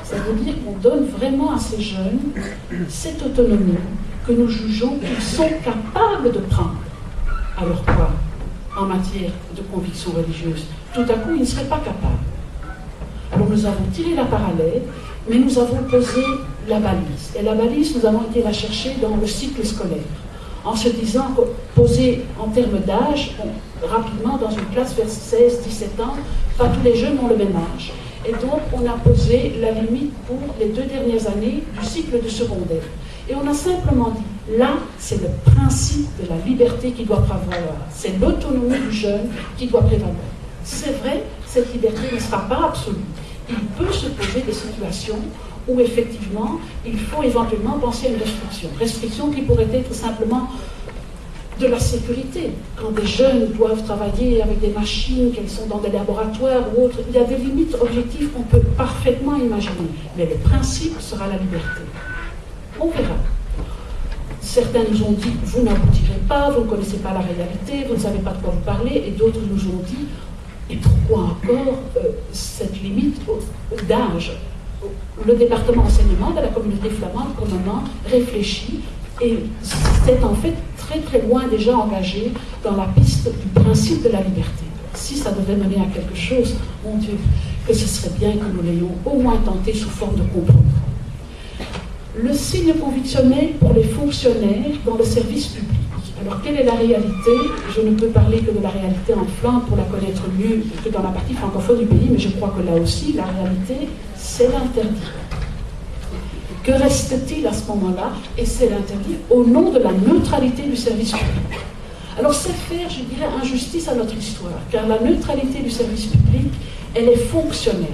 Ça veut dire qu'on donne vraiment à ces jeunes cette autonomie que nous jugeons qu'ils sont capables de prendre. Alors quoi? En matière de conviction religieuse, tout à coup, ils ne seraient pas capables. Alors nous avons tiré la parallèle, mais nous avons posé la balise. Et la balise, nous avons été la chercher dans le cycle scolaire, en se disant que poser en termes d'âge, rapidement dans une classe vers 16-17 ans, pas tous les jeunes ont le même âge. Et donc, on a posé la limite pour les 2 dernières années du cycle de secondaire. Et on a simplement dit, là, c'est le principe de la liberté qui doit prévaloir. C'est l'autonomie du jeune qui doit prévaloir. C'est vrai, cette liberté ne sera pas absolue. Il peut se poser des situations où, effectivement, il faut éventuellement penser à une restriction. Restriction qui pourrait être simplement de la sécurité. Quand des jeunes doivent travailler avec des machines, qu'elles sont dans des laboratoires ou autres, il y a des limites objectives qu'on peut parfaitement imaginer. Mais le principe sera la liberté. On verra. Certains nous ont dit, vous n'aboutirez pas, vous ne connaissez pas la réalité, vous ne savez pas de quoi vous parlez, et d'autres nous ont dit, et pourquoi encore cette limite d'âge? Le département enseignement de la communauté flamande, pour le moment, réfléchit et c'est en fait très très loin déjà engagé dans la piste du principe de la liberté. Si ça devait mener à quelque chose, mon Dieu, que ce serait bien que nous l'ayons au moins tenté sous forme de compromis. Le signe convictionnel pour les fonctionnaires dans le service public. Alors, quelle est la réalité? Je ne peux parler que de la réalité en Flandre pour la connaître mieux que dans la partie francophone du pays, mais je crois que là aussi, la réalité, c'est l'interdit. Que reste-t-il à ce moment-là? Et c'est l'interdit au nom de la neutralité du service public. Alors, c'est faire, je dirais, injustice à notre histoire, car la neutralité du service public, elle est fonctionnelle.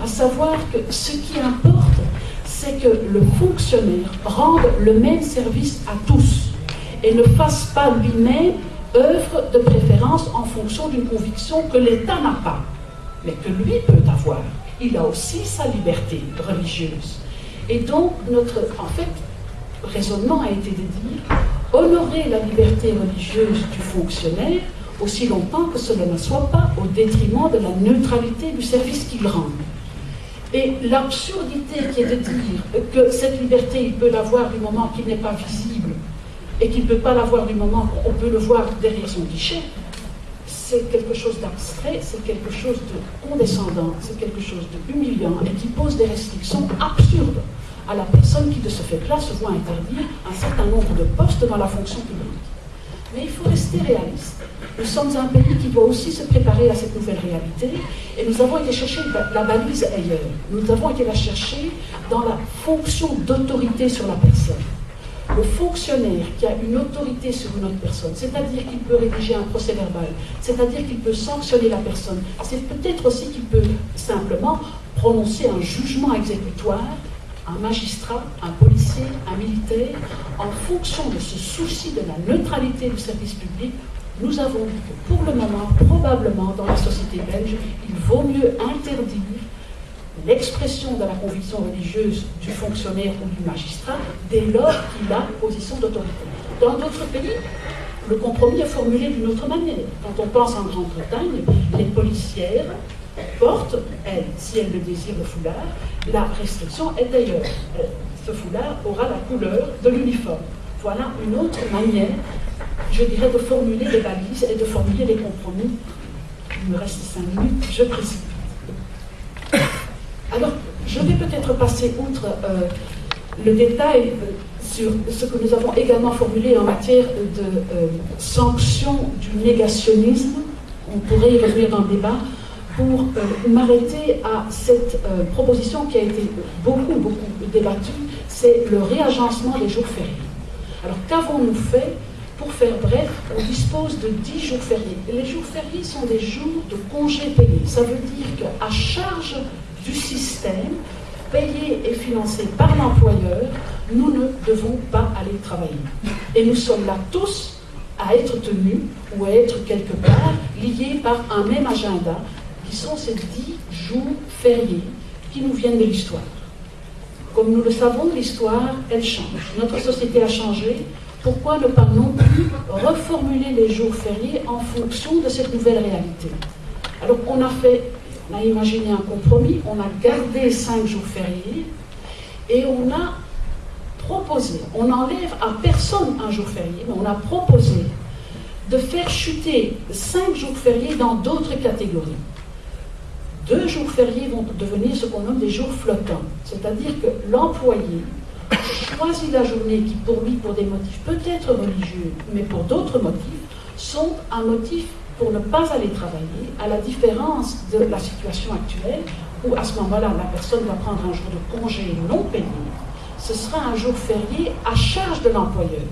À savoir que ce qui importe, c'est que le fonctionnaire rende le même service à tous et ne fasse pas lui-même œuvre de préférence en fonction d'une conviction que l'État n'a pas, mais que lui peut avoir. Il a aussi sa liberté religieuse. Et donc, notre, en fait, raisonnement a été de dire honorer la liberté religieuse du fonctionnaire aussi longtemps que cela ne soit pas au détriment de la neutralité du service qu'il rend. Et l'absurdité qui est de dire que cette liberté, il peut l'avoir du moment qu'il n'est pas visible et qu'il ne peut pas l'avoir du moment qu'on peut le voir derrière son guichet, c'est quelque chose d'abstrait, c'est quelque chose de condescendant, c'est quelque chose d'humiliant et qui pose des restrictions absurdes à la personne qui, de ce fait-là, se voit interdire un certain nombre de postes dans la fonction publique. Mais il faut rester réaliste. Nous sommes un pays qui doit aussi se préparer à cette nouvelle réalité et nous avons été chercher la balise ailleurs. Nous avons été la chercher dans la fonction d'autorité sur la personne. Le fonctionnaire qui a une autorité sur une autre personne, c'est-à-dire qu'il peut rédiger un procès-verbal, c'est-à-dire qu'il peut sanctionner la personne, c'est peut-être aussi qu'il peut simplement prononcer un jugement exécutoire, un magistrat, un policier, un militaire, en fonction de ce souci de la neutralité du service public. Nous avons dit que pour le moment, probablement dans la société belge, il vaut mieux interdire l'expression de la conviction religieuse du fonctionnaire ou du magistrat dès lors qu'il a position d'autorité. Dans d'autres pays, le compromis est formulé d'une autre manière. Quand on pense en Grande-Bretagne, les policières portent, elles, si elles le désirent, le foulard. La restriction est d'ailleurs. Ce foulard aura la couleur de l'uniforme. Voilà une autre manière, je dirais, de formuler les balises et de formuler les compromis. Il me reste 5 minutes, je précise. Alors, je vais peut-être passer outre le détail sur ce que nous avons également formulé en matière de sanction du négationnisme. On pourrait y revenir dans le débat pour m'arrêter à cette proposition qui a été beaucoup débattue, c'est le réagencement des jours fériés. Alors, qu'avons-nous fait? Pour faire bref, on dispose de 10 jours fériés. Et les jours fériés sont des jours de congés payés. Ça veut dire qu'à charge du système, payé et financé par l'employeur, nous ne devons pas aller travailler. Et nous sommes là tous à être tenus ou à être quelque part liés par un même agenda, qui sont ces 10 jours fériés qui nous viennent de l'histoire. Comme nous le savons, l'histoire, elle change. Notre société a changé. Pourquoi ne pas non plus reformuler les jours fériés en fonction de cette nouvelle réalité? Alors on a imaginé un compromis, on a gardé 5 jours fériés et on a proposé, on n'enlève à personne un jour férié, mais on a proposé de faire chuter 5 jours fériés dans d'autres catégories. 2 jours fériés vont devenir ce qu'on nomme des jours flottants, c'est-à-dire que l'employé choisit la journée qui, pour lui, pour des motifs peut-être religieux, mais pour d'autres motifs, sont un motif pour ne pas aller travailler, à la différence de la situation actuelle, où à ce moment-là, la personne va prendre un jour de congé non payé. Ce sera un jour férié à charge de l'employeur,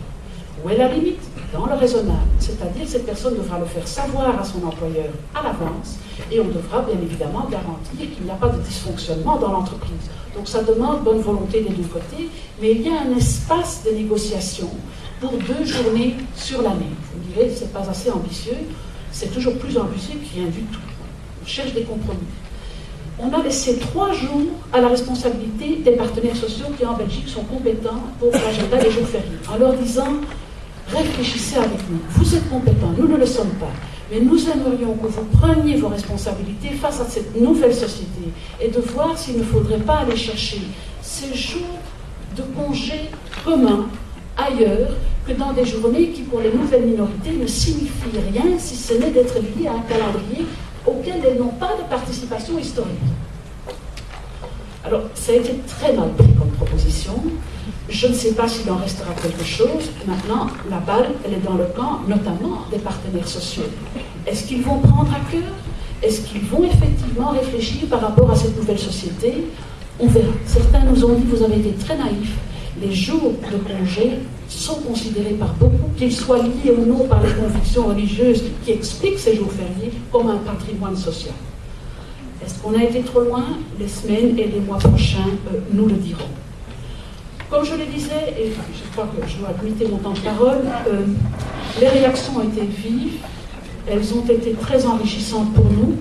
ou à la limite, dans le raisonnable, c'est-à-dire cette personne devra le faire savoir à son employeur à l'avance, et on devra bien évidemment garantir qu'il n'y a pas de dysfonctionnement dans l'entreprise. Donc ça demande bonne volonté des deux côtés, mais il y a un espace de négociation pour 2 journées sur l'année. Vous me direz, c'est pas assez ambitieux, c'est toujours plus ambitieux que rien du tout. On cherche des compromis. On a laissé 3 jours à la responsabilité des partenaires sociaux qui en Belgique sont compétents pour l'agenda des jours fériés, en leur disant réfléchissez avec nous, vous êtes compétents, nous ne le sommes pas, mais nous aimerions que vous preniez vos responsabilités face à cette nouvelle société et de voir s'il ne faudrait pas aller chercher ces jours de congés communs ailleurs que dans des journées qui, pour les nouvelles minorités, ne signifient rien si ce n'est d'être liées à un calendrier auquel elles n'ont pas de participation historique. Alors, ça a été très mal pris comme proposition. Je ne sais pas s'il en restera quelque chose. Maintenant, la balle, elle est dans le camp, notamment des partenaires sociaux. Est-ce qu'ils vont prendre à cœur? Est-ce qu'ils vont effectivement réfléchir par rapport à cette nouvelle société? On verra. Certains nous ont dit, vous avez été très naïfs. Les jours de congé sont considérés par beaucoup, qu'ils soient liés ou non par les convictions religieuses qui expliquent ces jours fériés, comme un patrimoine social. Est-ce qu'on a été trop loin? Les semaines et les mois prochains nous le diront. Comme je le disais, et je crois que je dois limiter mon temps de parole, les réactions ont été vives, elles ont été très enrichissantes pour nous.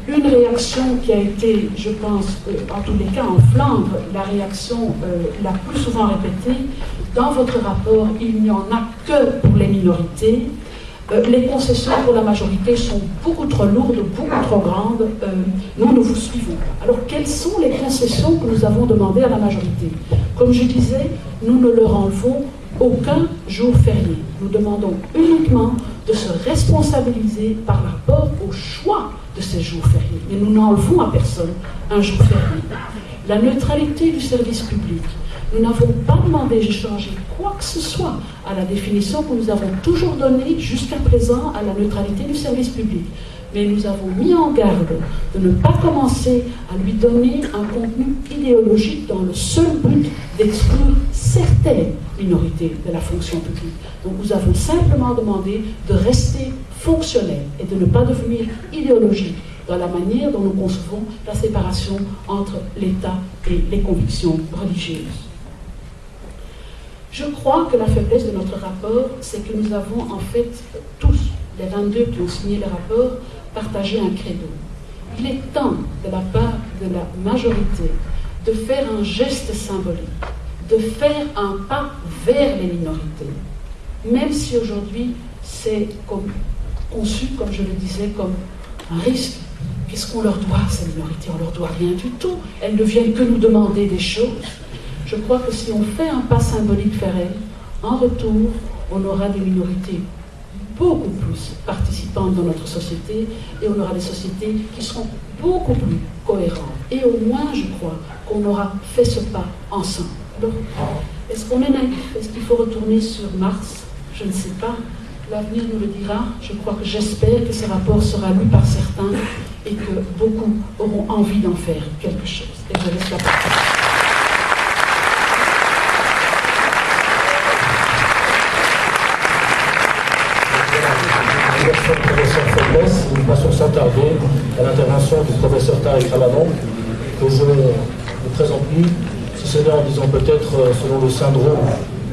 Une réaction qui a été, je pense, en tous les cas en Flandre, la réaction la plus souvent répétée, dans votre rapport, il n'y en a que pour les minorités. Les concessions pour la majorité sont beaucoup trop lourdes, beaucoup trop grandes. Nous ne vous suivons pas. Alors, quelles sont les concessions que nous avons demandées à la majorité? Comme je disais, nous ne leur enlevons aucun jour férié. Nous demandons uniquement de se responsabiliser par rapport au choix de ces jours fériés. Mais nous n'enlevons à personne un jour férié. La neutralité du service public. Nous n'avons pas demandé de changer quoi que ce soit à la définition que nous avons toujours donnée jusqu'à présent à la neutralité du service public. Mais nous avons mis en garde de ne pas commencer à lui donner un contenu idéologique dans le seul but d'exclure certaines minorités de la fonction publique. Donc nous avons simplement demandé de rester fonctionnel et de ne pas devenir idéologique dans la manière dont nous concevons la séparation entre l'État et les convictions religieuses. Je crois que la faiblesse de notre rapport, c'est que nous avons en fait tous, les 22 qui ont signé le rapport, partagé un credo. Il est temps de la part de la majorité de faire un geste symbolique, de faire un pas vers les minorités, même si aujourd'hui c'est conçu, comme je le disais, comme un risque. Qu'est-ce qu'on leur doit, ces minorités? On leur doit rien du tout. Elles ne viennent que nous demander des choses. Je crois que si on fait un pas symbolique vers elles, en retour, on aura des minorités beaucoup plus participantes dans notre société et on aura des sociétés qui seront beaucoup plus cohérentes. Et au moins, je crois, qu'on aura fait ce pas ensemble. Donc, est-ce qu'on est naïf? Est-ce qu'il faut retourner sur Mars? Je ne sais pas. L'avenir nous le dira. Je crois que j'espère que ce rapport sera lu par certains et que beaucoup auront envie d'en faire quelque chose. Et je laisse la parole. Merci au professeur Félès. Nous passons sans tarder à l'intervention du professeur Tariq Ramadan, que je ne présente plus, si ce n'est en disant peut-être, selon le syndrome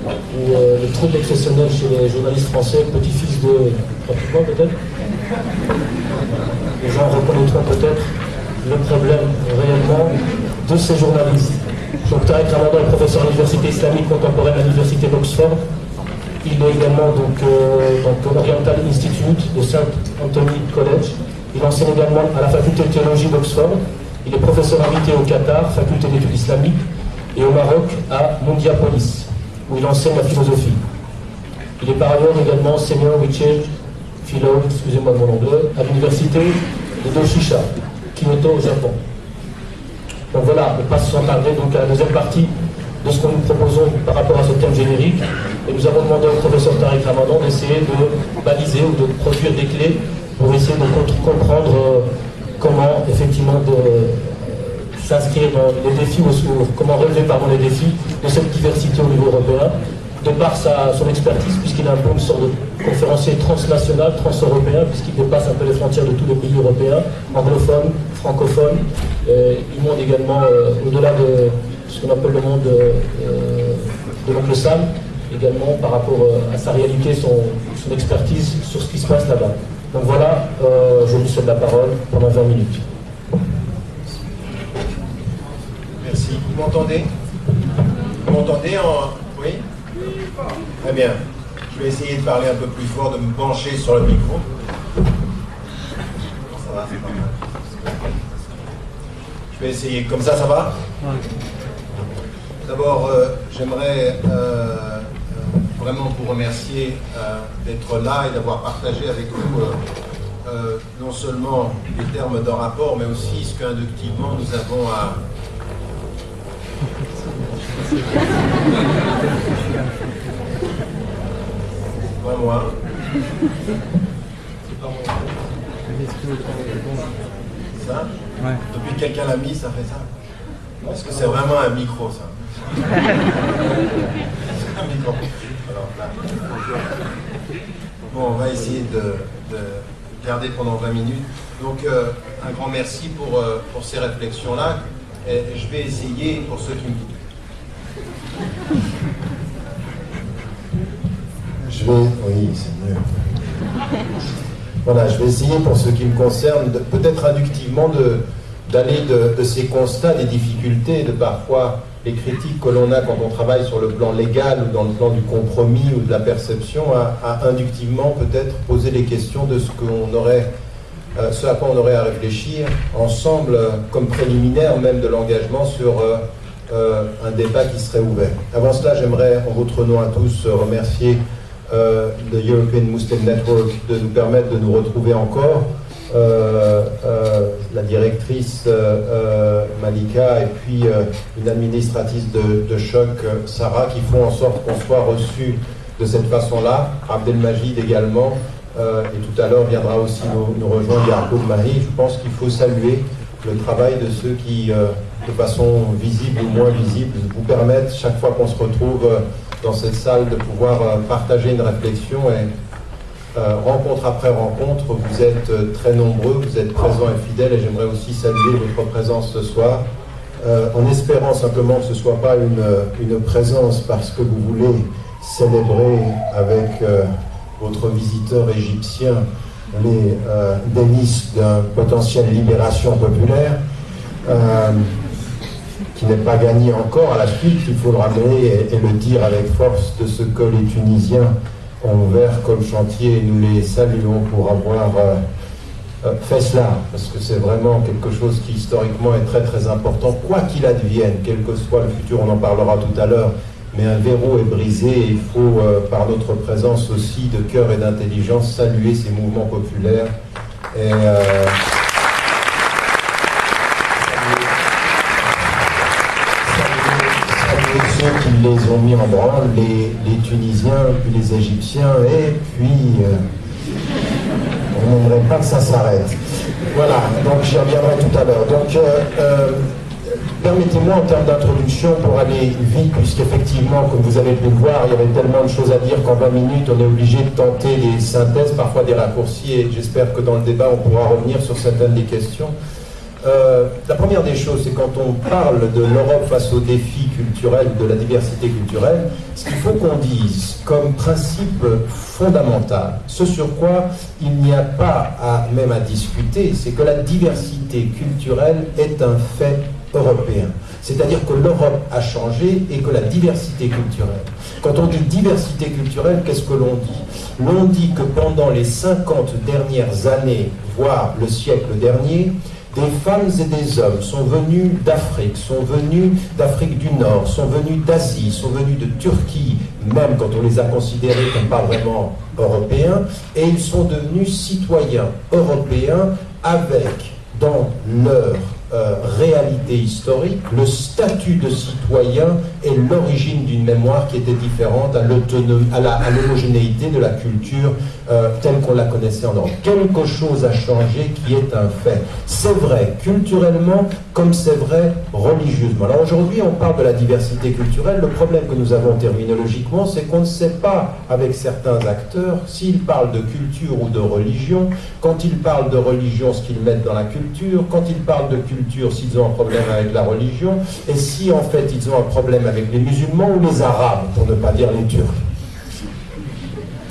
ou le trouble exceptionnel chez les journalistes français, petit-fils de pratiquement peut-être, les gens reconnaîtront peut-être le problème réellement de ces journalistes. Donc Tariq Ramadan est professeur à l'université islamique contemporaine à l'université d'Oxford. Il est également donc Oriental Institute de St. Anthony College. Il enseigne également à la faculté de théologie d'Oxford. Il est professeur invité au Qatar, faculté d'études islamiques, et au Maroc à Mondiapolis, où il enseigne la philosophie. Il est par ailleurs également Senior Research Fellow, excusez-moi de mon anglais, à l'université de Doshisha, Kyoto au Japon. Donc voilà, on passe sans tarder donc à la deuxième partie de ce que nous proposons par rapport à ce thème générique. Et nous avons demandé au professeur Tariq Ramadan d'essayer de baliser ou de produire des clés pour essayer de comprendre comment effectivement s'inscrire dans les défis, ou comment relever les défis de cette diversité au niveau européen, de par son expertise, puisqu'il est un peu une sorte de conférencier transnational, trans-européen, puisqu'il dépasse un peu les frontières de tous les pays européens, anglophones, francophones. Il monte également au-delà de ce qu'on appelle le monde de l'oncle Sam, également par rapport à sa réalité, son expertise sur ce qui se passe là-bas. Donc voilà, je lui cède la parole pendant 20 minutes. Merci. Vous m'entendez? Vous m'entendez Oui? Très bien. Je vais essayer de parler un peu plus fort, de me pencher sur le micro. Ça va, c'est pas mal. Je vais essayer. Comme ça va? D'abord, j'aimerais vraiment vous remercier d'être là et d'avoir partagé avec nous non seulement les termes d'un rapport, mais aussi ce qu'inductivement nous avons à... Pas moi. Ça? Ouais. Depuis que quelqu'un l'a mis, ça fait ça? Est-ce que c'est vraiment un micro, ça? C'est un micro. Alors, là. Bon, on va essayer de garder pendant 20 minutes. Donc, un grand merci pour ces réflexions-là. Et je vais essayer, pour ceux qui me... Oui, c'est mieux. Voilà, je vais essayer, pour ce qui me concerne, peut-être inductivement d'aller de ces constats, des difficultés, de parfois les critiques que l'on a quand on travaille sur le plan légal ou dans le plan du compromis ou de la perception, à inductivement peut-être poser les questions de ce à quoi on aurait à réfléchir ensemble, comme préliminaire même de l'engagement sur un débat qui serait ouvert. Avant cela, j'aimerais, en votre nom à tous, remercier le European Muslim Network de nous permettre de nous retrouver encore, la directrice Malika et puis une administratrice de choc, Sarah, qui font en sorte qu'on soit reçu de cette façon-là. Abdelmajid également, et tout à l'heure viendra aussi nous rejoindre Yarkoub Mahi. Je pense qu'il faut saluer le travail de ceux qui, de façon visible ou moins visible, vous permettent, chaque fois qu'on se retrouve dans cette salle, de pouvoir partager une réflexion. Et rencontre après rencontre, vous êtes très nombreux, vous êtes présents et fidèles, et j'aimerais aussi saluer votre présence ce soir, en espérant simplement que ce ne soit pas une présence parce que vous voulez célébrer avec votre visiteur égyptien les délices d'une potentielle libération populaire, qui n'est pas gagnée encore. À la suite, il faut le ramener et le dire avec force de ce que les Tunisiens ont ouvert comme chantier, et nous les saluons pour avoir fait cela, parce que c'est vraiment quelque chose qui historiquement est très très important, quoi qu'il advienne, quel que soit le futur, on en parlera tout à l'heure, mais un verrou est brisé, et il faut, par notre présence aussi de cœur et d'intelligence, saluer ces mouvements populaires et ceux qui les ont mis en branle, les Tunisiens, puis les Égyptiens, et puis on n'aimerait pas que ça s'arrête. Voilà, donc j'y reviendrai tout à l'heure. Donc permettez-moi, en termes d'introduction, pour aller vite, puisqu'effectivement, comme vous avez pu le voir, il y avait tellement de choses à dire qu'en 20 minutes, on est obligé de tenter des synthèses, parfois des raccourcis, et j'espère que dans le débat, on pourra revenir sur certaines des questions. La première des choses, c'est quand on parle de l'Europe face aux défis culturels, de la diversité culturelle, ce qu'il faut qu'on dise comme principe fondamental, ce sur quoi il n'y a pas même à discuter, c'est que la diversité culturelle est un fait européen. C'est-à-dire que l'Europe a changé et que la diversité culturelle. Quand on dit diversité culturelle, qu'est-ce que l'on dit? L'on dit que pendant les 50 dernières années, voire le siècle dernier, des femmes et des hommes sont venus d'Afrique, sont venus d'Afrique du Nord, sont venus d'Asie, sont venus de Turquie, même quand on les a considérés comme pas vraiment européens, et ils sont devenus citoyens européens avec, dans leur réalité historique, le statut de citoyen et l'origine d'une mémoire qui était différente à l'homogénéité de la culture telle qu'on la connaissait en Europe. Quelque chose a changé qui est un fait. C'est vrai culturellement comme c'est vrai religieusement. Alors aujourd'hui, on parle de la diversité culturelle. Le problème que nous avons terminologiquement, c'est qu'on ne sait pas, avec certains acteurs, s'ils parlent de culture ou de religion, quand ils parlent de religion, ce qu'ils mettent dans la culture, quand ils parlent de culture, s'ils ont un problème avec la religion, et si en fait ils ont un problème avec les musulmans ou les arabes, pour ne pas dire les turcs.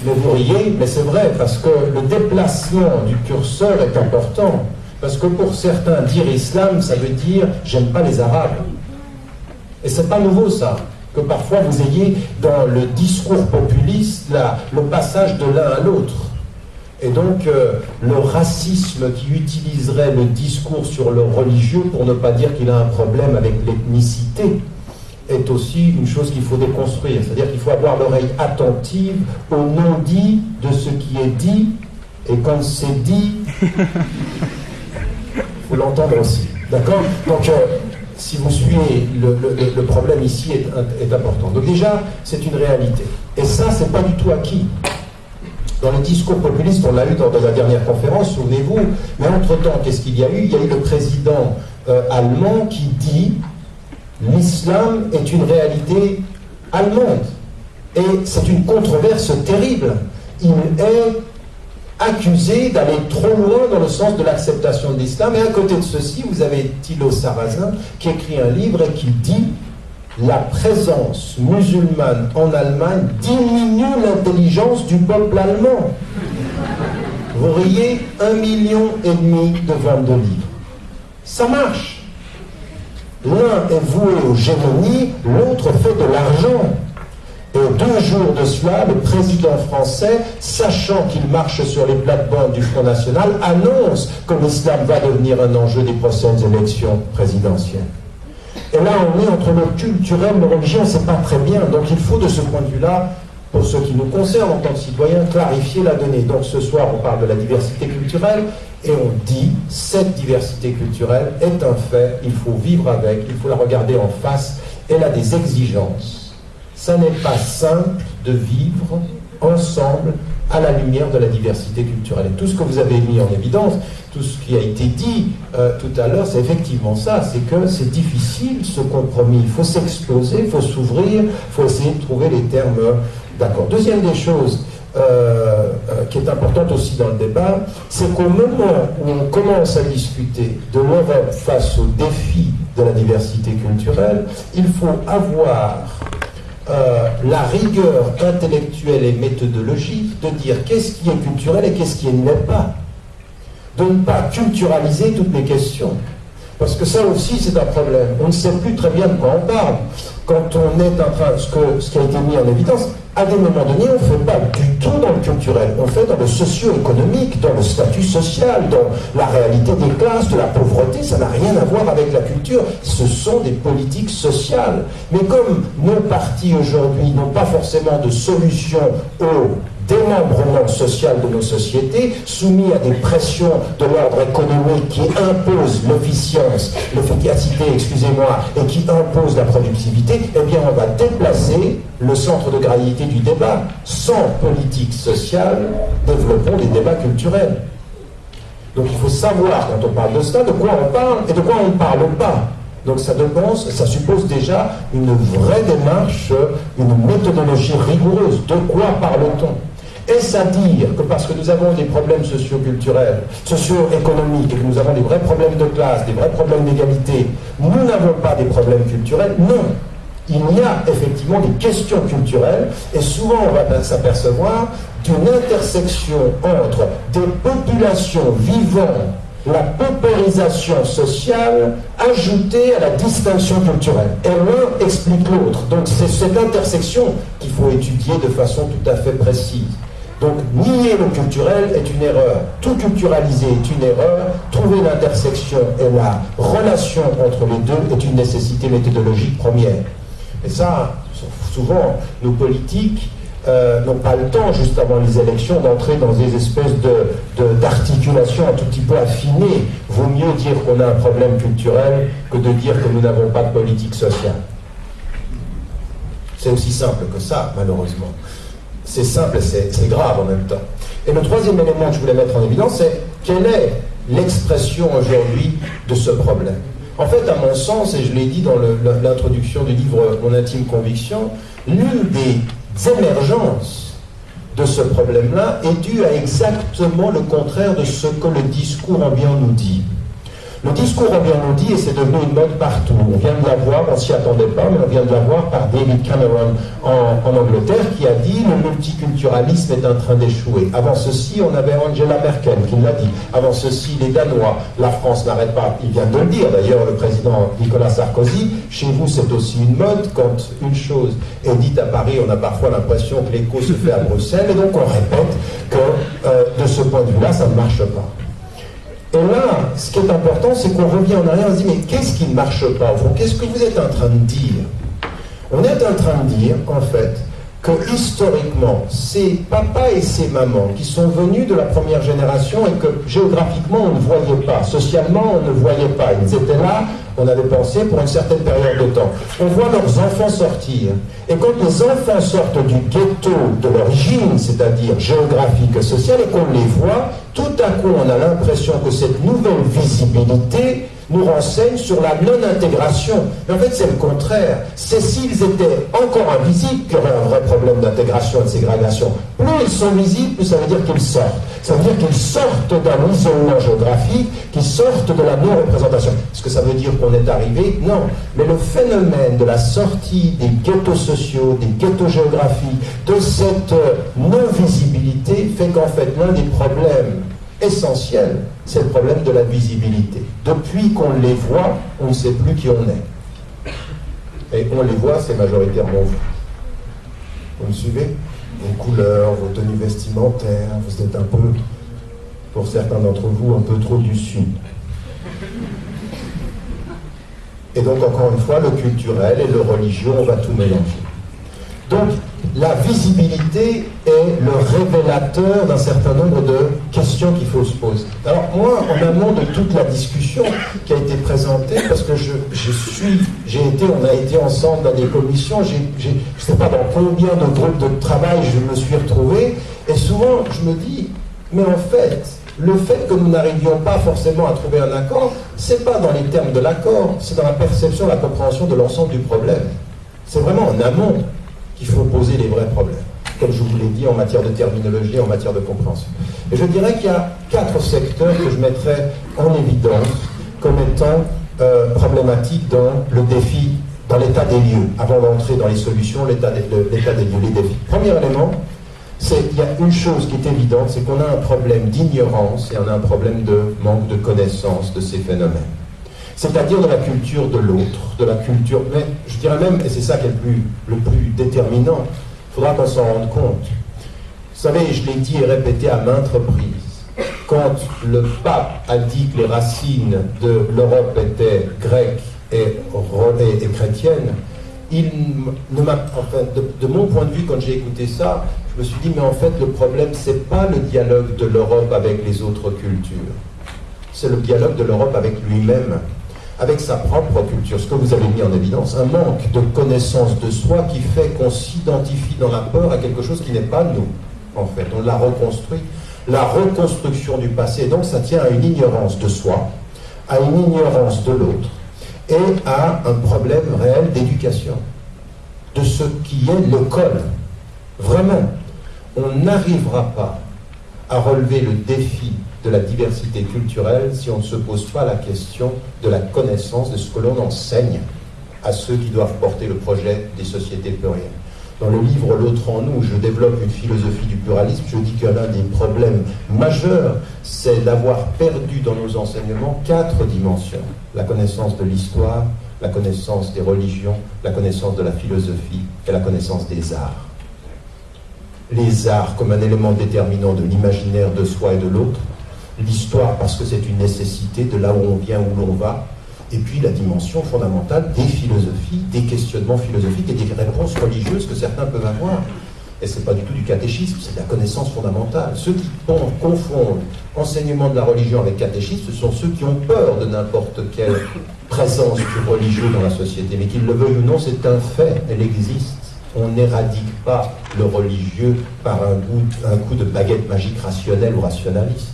Mais vous riez, mais c'est vrai, parce que le déplacement du curseur est important. Parce que pour certains, dire islam, ça veut dire j'aime pas les arabes. Et c'est pas nouveau ça, que parfois vous ayez dans le discours populiste le passage de l'un à l'autre. Et donc le racisme qui utiliserait le discours sur le religieux pour ne pas dire qu'il a un problème avec l'ethnicité est aussi une chose qu'il faut déconstruire. C'est-à-dire qu'il faut avoir l'oreille attentive au non-dit de ce qui est dit, et quand c'est dit, il faut l'entendre aussi. D'accord? Donc, si vous suivez, le problème ici est important. Donc déjà, c'est une réalité. Et ça, c'est pas du tout acquis. Dans les discours populistes, on l'a eu dans la dernière conférence, souvenez-vous, mais entre-temps, qu'est-ce qu'il y a eu? Il y a eu le président allemand qui dit l'islam est une réalité allemande. Et c'est une controverse terrible. Il est accusé d'aller trop loin dans le sens de l'acceptation de l'islam. Et à côté de ceci, vous avez Thilo Sarrazin qui écrit un livre et qui dit la présence musulmane en Allemagne diminue l'intelligence du peuple allemand. Vous riez, 1,5 million de ventes de livres. Ça marche. L'un est voué aux gémonies, l'autre fait de l'argent. Et 2 jours de cela, le président français, sachant qu'il marche sur les plates-bandes du Front National, annonce que l'islam va devenir un enjeu des prochaines élections présidentielles. Et là, on est entre le culturel et la religion, c'est pas très bien. Donc il faut de ce point de vue-là, pour ce qui nous concerne en tant que citoyens, clarifier la donnée. Donc ce soir, on parle de la diversité culturelle, et on dit, cette diversité culturelle est un fait, il faut vivre avec, il faut la regarder en face, elle a des exigences. Ça n'est pas simple de vivre ensemble à la lumière de la diversité culturelle. Et tout ce que vous avez mis en évidence, tout ce qui a été dit tout à l'heure, c'est effectivement ça, c'est que c'est difficile ce compromis. Il faut s'exposer, il faut s'ouvrir, il faut essayer de trouver les termes d'accord. Deuxième des choses qui est importante aussi dans le débat, c'est qu'au moment où on commence à discuter de l'Europe face aux défis de la diversité culturelle, il faut avoir la rigueur intellectuelle et méthodologique de dire qu'est-ce qui est culturel et qu'est-ce qui n'est pas. De ne pas culturaliser toutes les questions. Parce que ça aussi, c'est un problème. On ne sait plus très bien de quoi on parle. Quand on est en train, ce qui a été mis en évidence, à des moments donnés, on ne fait pas du tout dans le culturel. On fait dans le socio-économique, dans le statut social, dans la réalité des classes, de la pauvreté. Ça n'a rien à voir avec la culture. Ce sont des politiques sociales. Mais comme nos partis aujourd'hui n'ont pas forcément de solution au démembrement social de nos sociétés, soumis à des pressions de l'ordre économique qui imposent l'efficacité, excusez-moi, et qui imposent la productivité, eh bien on va déplacer le centre de gravité du débat. Sans politique sociale, développons des débats culturels. Donc il faut savoir, quand on parle de cela, de quoi on parle et de quoi on ne parle pas. Donc ça suppose déjà une vraie démarche, une méthodologie rigoureuse. De quoi parle-t-on ? Est-ce à dire que parce que nous avons des problèmes socio-culturels, socio-économiques, et que nous avons des vrais problèmes de classe, des vrais problèmes d'égalité, nous n'avons pas des problèmes culturels? Non. Il y a effectivement des questions culturelles, et souvent on va s'apercevoir d'une intersection entre des populations vivant la paupérisation sociale ajoutée à la distinction culturelle. Et l'un explique l'autre. Donc c'est cette intersection qu'il faut étudier de façon tout à fait précise. Donc nier le culturel est une erreur. Tout culturaliser est une erreur. Trouver l'intersection et la relation entre les deux est une nécessité méthodologique première. Et ça, souvent, nos politiques n'ont pas le temps, juste avant les élections, d'entrer dans des espèces d'articulation un tout petit peu affinées. Vaut mieux dire qu'on a un problème culturel que de dire que nous n'avons pas de politique sociale. C'est aussi simple que ça, malheureusement. C'est simple et c'est grave en même temps. Et le troisième élément que je voulais mettre en évidence, c'est quelle est l'expression aujourd'hui de ce problème. En fait, à mon sens, et je l'ai dit dans l'introduction du livre Mon intime conviction, l'une des émergences de ce problème-là est due à exactement le contraire de ce que le discours ambiant nous dit. Le discours ambiant nous dit, et c'est devenu une mode partout, on vient de la voir, on ne s'y attendait pas, mais on vient de la voir par David Cameron en Angleterre, qui a dit « le multiculturalisme est en train d'échouer ». Avant ceci, on avait Angela Merkel qui l'a dit. Avant ceci, les Danois. La France n'arrête pas, il vient de le dire d'ailleurs, le président Nicolas Sarkozy. Chez vous, c'est aussi une mode. Quand une chose est dite à Paris, on a parfois l'impression que l'écho se fait à Bruxelles, et donc on répète que de ce point de vue-là, ça ne marche pas. Et là, ce qui est important, c'est qu'on revient en arrière et on se dit, mais qu'est-ce qui ne marche pas au fond? Qu'est-ce que vous êtes en train de dire? On est en train de dire, en fait, que historiquement, ces papas et ces mamans qui sont venus de la première génération et que géographiquement on ne voyait pas, socialement on ne voyait pas, ils étaient là, on avait pensé pour une certaine période de temps. On voit leurs enfants sortir. Et quand les enfants sortent du ghetto de l'origine, c'est-à-dire géographique et sociale, et qu'on les voit, tout à coup on a l'impression que cette nouvelle visibilité nous renseigne sur la non-intégration. Mais en fait, c'est le contraire. C'est s'ils étaient encore invisibles qu'il y aurait un vrai problème d'intégration et de ségrégation. Plus ils sont visibles, plus ça veut dire qu'ils sortent. Ça veut dire qu'ils sortent d'un isolement géographique, qu'ils sortent de la non-représentation. Est-ce que ça veut dire qu'on est arrivé? Non. Mais le phénomène de la sortie des ghettos sociaux, des ghettos géographiques, de cette non-visibilité, fait qu'en fait, l'un des problèmes essentiel, c'est le problème de la visibilité. Depuis qu'on les voit, on ne sait plus qui on est. Et on les voit, c'est majoritairement vous. Vous me suivez? Vos couleurs, vos tenues vestimentaires, vous êtes un peu, pour certains d'entre vous, un peu trop du Sud. Et donc, encore une fois, le culturel et le religieux, on va tout mélanger. Donc, la visibilité est le révélateur d'un certain nombre de questions qu'il faut se poser. Alors moi, en amont de toute la discussion qui a été présentée, parce que on a été ensemble dans des commissions, je ne sais pas dans combien de groupes de travail je me suis retrouvé, et souvent je me dis, mais en fait, le fait que nous n'arrivions pas forcément à trouver un accord, c'est pas dans les termes de l'accord, c'est dans la perception, la compréhension de l'ensemble du problème. C'est vraiment en amont qu'il faut poser les vrais problèmes, comme je vous l'ai dit, en matière de terminologie, en matière de compréhension. Et je dirais qu'il y a 4 secteurs que je mettrais en évidence comme étant problématiques dans le défi, dans l'état des lieux, avant d'entrer dans les solutions, l'état des lieux, les défis. Premier élément, c'est qu'il y a une chose qui est évidente, c'est qu'on a un problème d'ignorance et on a un problème de manque de connaissance de ces phénomènes. C'est-à-dire de la culture de l'autre, de la culture, mais je dirais même, et c'est ça qui est le plus déterminant, il faudra qu'on s'en rende compte. Vous savez, je l'ai dit et répété à maintes reprises, quand le pape a dit que les racines de l'Europe étaient grecques et chrétiennes, de mon point de vue, quand j'ai écouté ça, je me suis dit, mais en fait, le problème, c'est pas le dialogue de l'Europe avec les autres cultures, c'est le dialogue de l'Europe avec lui-même, avec sa propre culture, ce que vous avez mis en évidence, un manque de connaissance de soi qui fait qu'on s'identifie dans la peur à quelque chose qui n'est pas nous, en fait. On l'a reconstruit. La reconstruction du passé, donc ça tient à une ignorance de soi, à une ignorance de l'autre, et à un problème réel d'éducation, de ce qui est l'école. Vraiment. on n'arrivera pas à relever le défi de la diversité culturelle si on ne se pose pas la question de la connaissance de ce que l'on enseigne à ceux qui doivent porter le projet des sociétés plurielles. Dans le livre L'autre en nous, je développe une philosophie du pluralisme. Je dis que l'un des problèmes majeurs, c'est d'avoir perdu dans nos enseignements 4 dimensions. La connaissance de l'histoire, la connaissance des religions, la connaissance de la philosophie et la connaissance des arts. Les arts comme un élément déterminant de l'imaginaire de soi et de l'autre, l'histoire parce que c'est une nécessité de là où on vient, où l'on va, et puis la dimension fondamentale des philosophies, des questionnements philosophiques et des réponses religieuses que certains peuvent avoir. Et ce n'est pas du tout du catéchisme, c'est de la connaissance fondamentale. Ceux qui confondent enseignement de la religion avec catéchisme, ce sont ceux qui ont peur de n'importe quelle présence du religieux dans la société. Mais qu'ils le veuillent ou non, c'est un fait, elle existe. On n'éradique pas le religieux par un coup de baguette magique rationnelle ou rationaliste.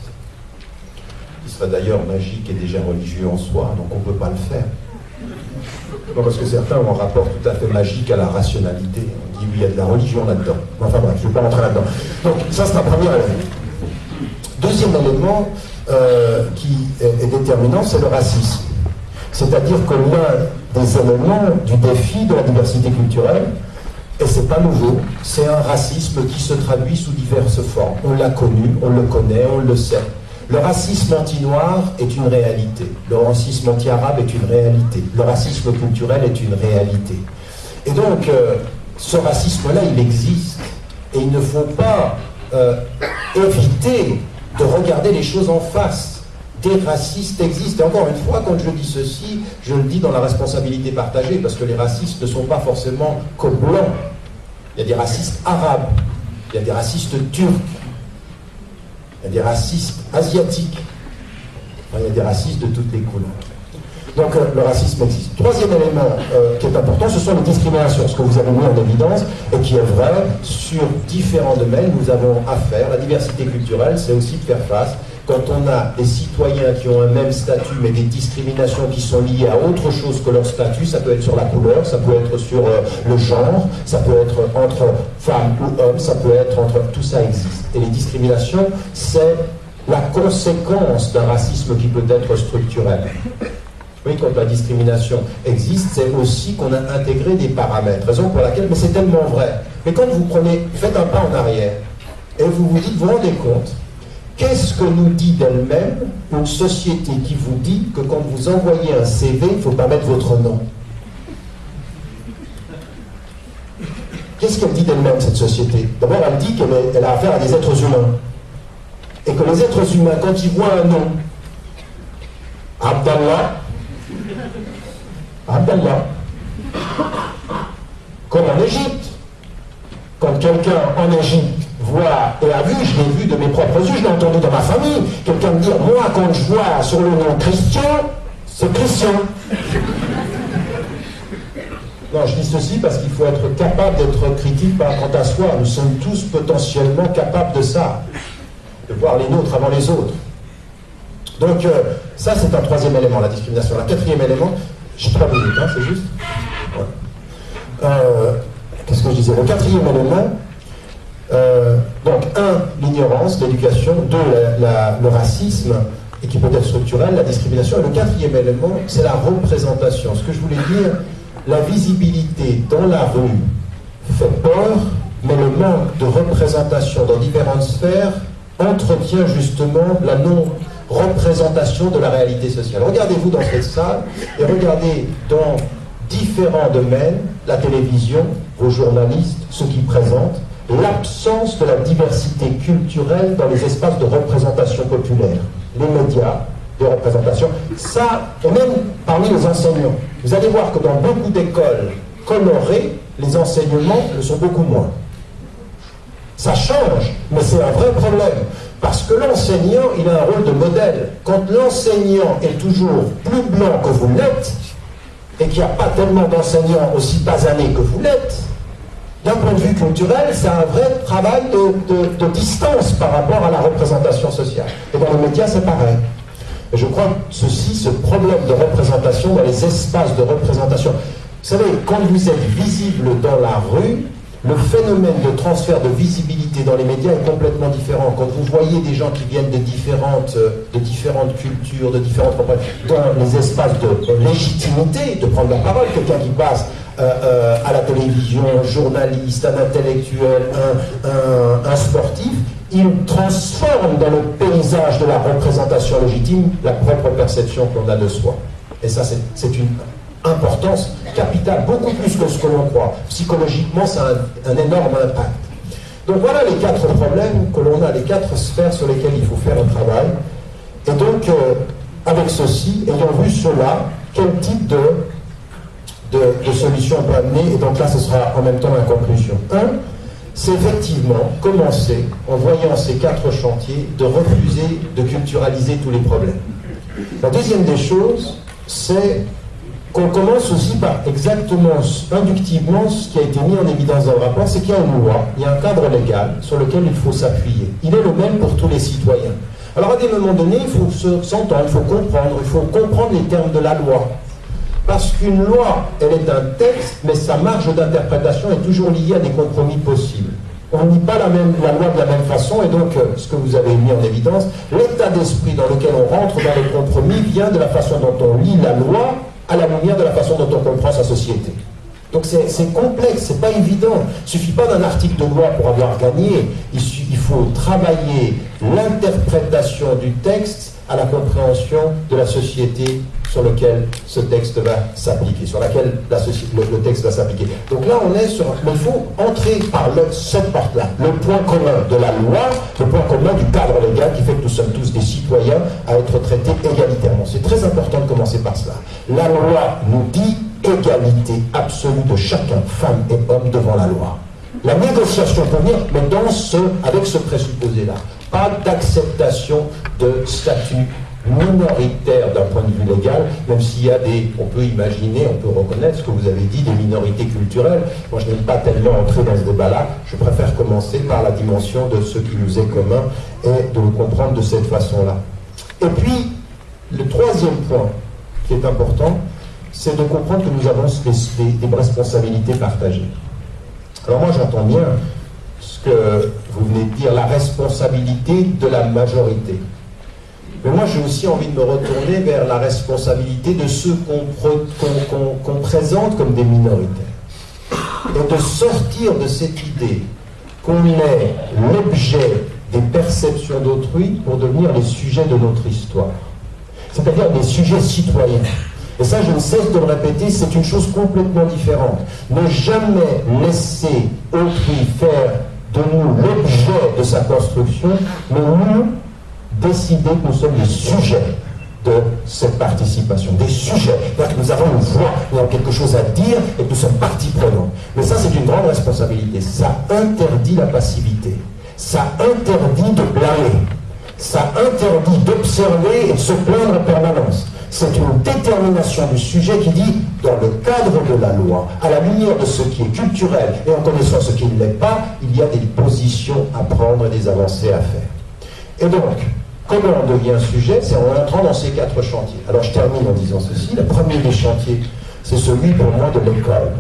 Qui serait d'ailleurs magique et déjà religieux en soi, donc on ne peut pas le faire. Non, parce que certains ont un rapport tout à fait magique à la rationalité. On dit oui, il y a de la religion là-dedans. Enfin bref, je ne vais pas rentrer là-dedans. Donc ça, c'est un premier élément. Deuxième élément qui est déterminant, c'est le racisme. C'est-à-dire que l'un des éléments du défi de la diversité culturelle, et c'est pas nouveau, c'est un racisme qui se traduit sous diverses formes. On l'a connu, on le connaît, on le sait. Le racisme anti-noir est une réalité. Le racisme anti-arabe est une réalité. Le racisme culturel est une réalité. Et donc, ce racisme-là, il existe. Et il ne faut pas éviter de regarder les choses en face. Des racistes existent. Et encore une fois, quand je dis ceci, je le dis dans la responsabilité partagée, parce que les racistes ne sont pas forcément que blancs. Il y a des racistes arabes, il y a des racistes turcs, il y a des racistes asiatiques, enfin, il y a des racistes de toutes les couleurs. Donc le racisme existe. Troisième élément qui est important, ce sont les discriminations, ce que vous avez mis en évidence et qui est vrai sur différents domaines. Nous avons affaire, la diversité culturelle, c'est aussi de faire face. Quand on a des citoyens qui ont un même statut, mais des discriminations qui sont liées à autre chose que leur statut, ça peut être sur la couleur, ça peut être sur le genre, ça peut être entre femmes ou hommes, ça peut être entre... Tout ça existe. Et les discriminations, c'est la conséquence d'un racisme qui peut être structurel. Oui, quand la discrimination existe, c'est aussi qu'on a intégré des paramètres. Raison pour laquelle, mais c'est tellement vrai. Mais quand vous faites un pas en arrière, et vous vous dites, vous vous rendez compte, qu'est-ce que nous dit d'elle-même une société qui vous dit que quand vous envoyez un CV, il ne faut pas mettre votre nom? Qu'est-ce qu'elle dit d'elle-même, cette société? D'abord, elle dit qu'elle a affaire à des êtres humains. Et que les êtres humains, quand ils voient un nom, Abdallah, comme en Égypte, quand quelqu'un en Égypte voit et a vu, je l'ai vu de mes propres yeux, je l'ai entendu dans ma famille, quelqu'un me dire, moi quand je vois sur le nom Christian, c'est Christian. Non, je dis ceci parce qu'il faut être capable d'être critique par rapport à soi. Nous sommes tous potentiellement capables de ça, de voir les nôtres avant les autres. Donc ça c'est un troisième élément, la discrimination. Le quatrième élément, j'ai 3 minutes, hein, c'est juste. Ouais. Qu'est-ce que je disais? Le quatrième élément, donc, 1, l'ignorance, l'éducation, 2, le racisme, et qui peut être structurel, la discrimination, et le quatrième élément, c'est la représentation. Ce que je voulais dire, la visibilité dans la rue fait peur, mais le manque de représentation dans différentes sphères entretient justement la non-représentation de la réalité sociale. Regardez-vous dans cette salle, et regardez dans différents domaines, la télévision, vos journalistes, ceux qui présentent, l'absence de la diversité culturelle dans les espaces de représentation populaire, les médias de représentation, ça, et même parmi les enseignants. Vous allez voir que dans beaucoup d'écoles colorées, les enseignements le sont beaucoup moins. Ça change, mais c'est un vrai problème, parce que l'enseignant, il a un rôle de modèle. Quand l'enseignant est toujours plus blanc que vous l'êtes, et qu'il n'y a pas tellement d'enseignants aussi basanés que vous l'êtes, d'un point de vue culturel, c'est un vrai travail de distance par rapport à la représentation sociale. Et dans les médias, c'est pareil. Et je crois que ce problème de représentation dans les espaces de représentation, vous savez, quand vous êtes visible dans la rue, le phénomène de transfert de visibilité dans les médias est complètement différent. Quand vous voyez des gens qui viennent de différentes cultures, de différentes dans les espaces de légitimité, de prendre la parole, quelqu'un qui passe à la télévision, un journaliste, un intellectuel, un sportif, il transforme dans le paysage de la représentation légitime la propre perception qu'on a de soi. Et ça, c'est une importance capitale, beaucoup plus que ce que l'on croit. Psychologiquement, ça a un énorme impact. Donc voilà les 4 problèmes que l'on a, les 4 sphères sur lesquelles il faut faire un travail. Et donc, avec ceci, ayant vu cela, quel type de solution on peut amener? Et donc là, ce sera en même temps ma conclusion. C'est effectivement commencer, en voyant ces 4 chantiers, de refuser de culturaliser tous les problèmes. La deuxième des choses, c'est qu'on commence aussi par exactement, inductivement, ce qui a été mis en évidence dans le rapport, c'est qu'il y a une loi, il y a un cadre légal sur lequel il faut s'appuyer. Il est le même pour tous les citoyens. Alors à des moments donnés, il faut s'entendre, il faut comprendre les termes de la loi. Parce qu'une loi, elle est un texte, mais sa marge d'interprétation est toujours liée à des compromis possibles. On ne lit pas la loi de la même façon, et donc, ce que vous avez mis en évidence, l'état d'esprit dans lequel on rentre dans le compromis vient de la façon dont on lit la loi à la lumière de la façon dont on comprend sa société. Donc c'est complexe, c'est pas évident. Il ne suffit pas d'un article de loi pour avoir gagné. Il faut travailler l'interprétation du texte à la compréhension de la société sur laquelle ce texte va s'appliquer, sur laquelle le texte va s'appliquer. Donc là, on est sur... Mais il faut entrer par cette porte-là, le point commun de la loi, le point commun du cadre légal qui fait que nous sommes tous des citoyens à être traités égalitairement. C'est très important de commencer par cela. La loi nous dit égalité absolue de chacun, femme et homme, devant la loi. La négociation peut venir, mais avec ce présupposé-là. Pas d'acceptation de statut minoritaire d'un point de vue légal, même s'il y a on peut imaginer, on peut reconnaître ce que vous avez dit, des minorités culturelles. Moi, je n'aime pas tellement entrer dans ce débat-là. Je préfère commencer par la dimension de ce qui nous est commun et de le comprendre de cette façon-là. Et puis, le troisième point qui est important, c'est de comprendre que nous avons des responsabilités partagées. Alors moi, j'entends bien ce que vous venez de dire, la responsabilité de la majorité. Mais moi, j'ai aussi envie de me retourner vers la responsabilité de ceux qu'on présente comme des minoritaires. Et de sortir de cette idée qu'on est l'objet des perceptions d'autrui pour devenir les sujets de notre histoire. C'est-à-dire des sujets citoyens. Et ça, je ne cesse de le répéter, c'est une chose complètement différente. Ne jamais laisser autrui faire de nous l'objet de sa construction, mais nous décider que nous sommes les sujets de cette participation, des sujets, c'est-à-dire que nous avons une voix, nous avons quelque chose à dire et que nous sommes partie prenante. Mais ça, c'est une grande responsabilité. Ça interdit la passivité, ça interdit de blâmer, ça interdit d'observer et de se plaindre en permanence. C'est une détermination du sujet qui dit, dans le cadre de la loi, à la lumière de ce qui est culturel et en connaissant ce qui ne l'est pas, il y a des positions à prendre et des avancées à faire. Et donc, comment on devient un sujet? C'est en entrant dans ces 4 chantiers. Alors je termine en disant ceci. Le premier des chantiers, c'est celui pour moi de l'école,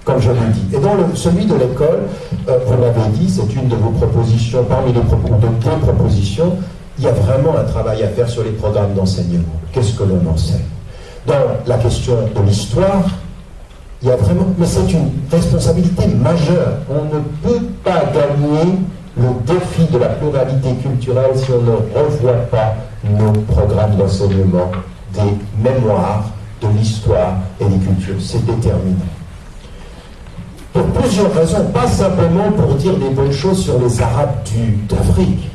comme je l'ai dit. Et dans celui de l'école, vous l'avez dit, c'est une de vos propositions, parmi les propositions, il y a vraiment un travail à faire sur les programmes d'enseignement. Qu'est-ce que l'on enseigne? Dans la question de l'histoire, il y a vraiment... Mais c'est une responsabilité majeure. On ne peut pas gagner le défi de la pluralité culturelle si on ne revoit pas nos programmes d'enseignement, des mémoires, de l'histoire et des cultures. C'est déterminant. Pour plusieurs raisons, pas simplement pour dire des bonnes choses sur les Arabes d'Afrique,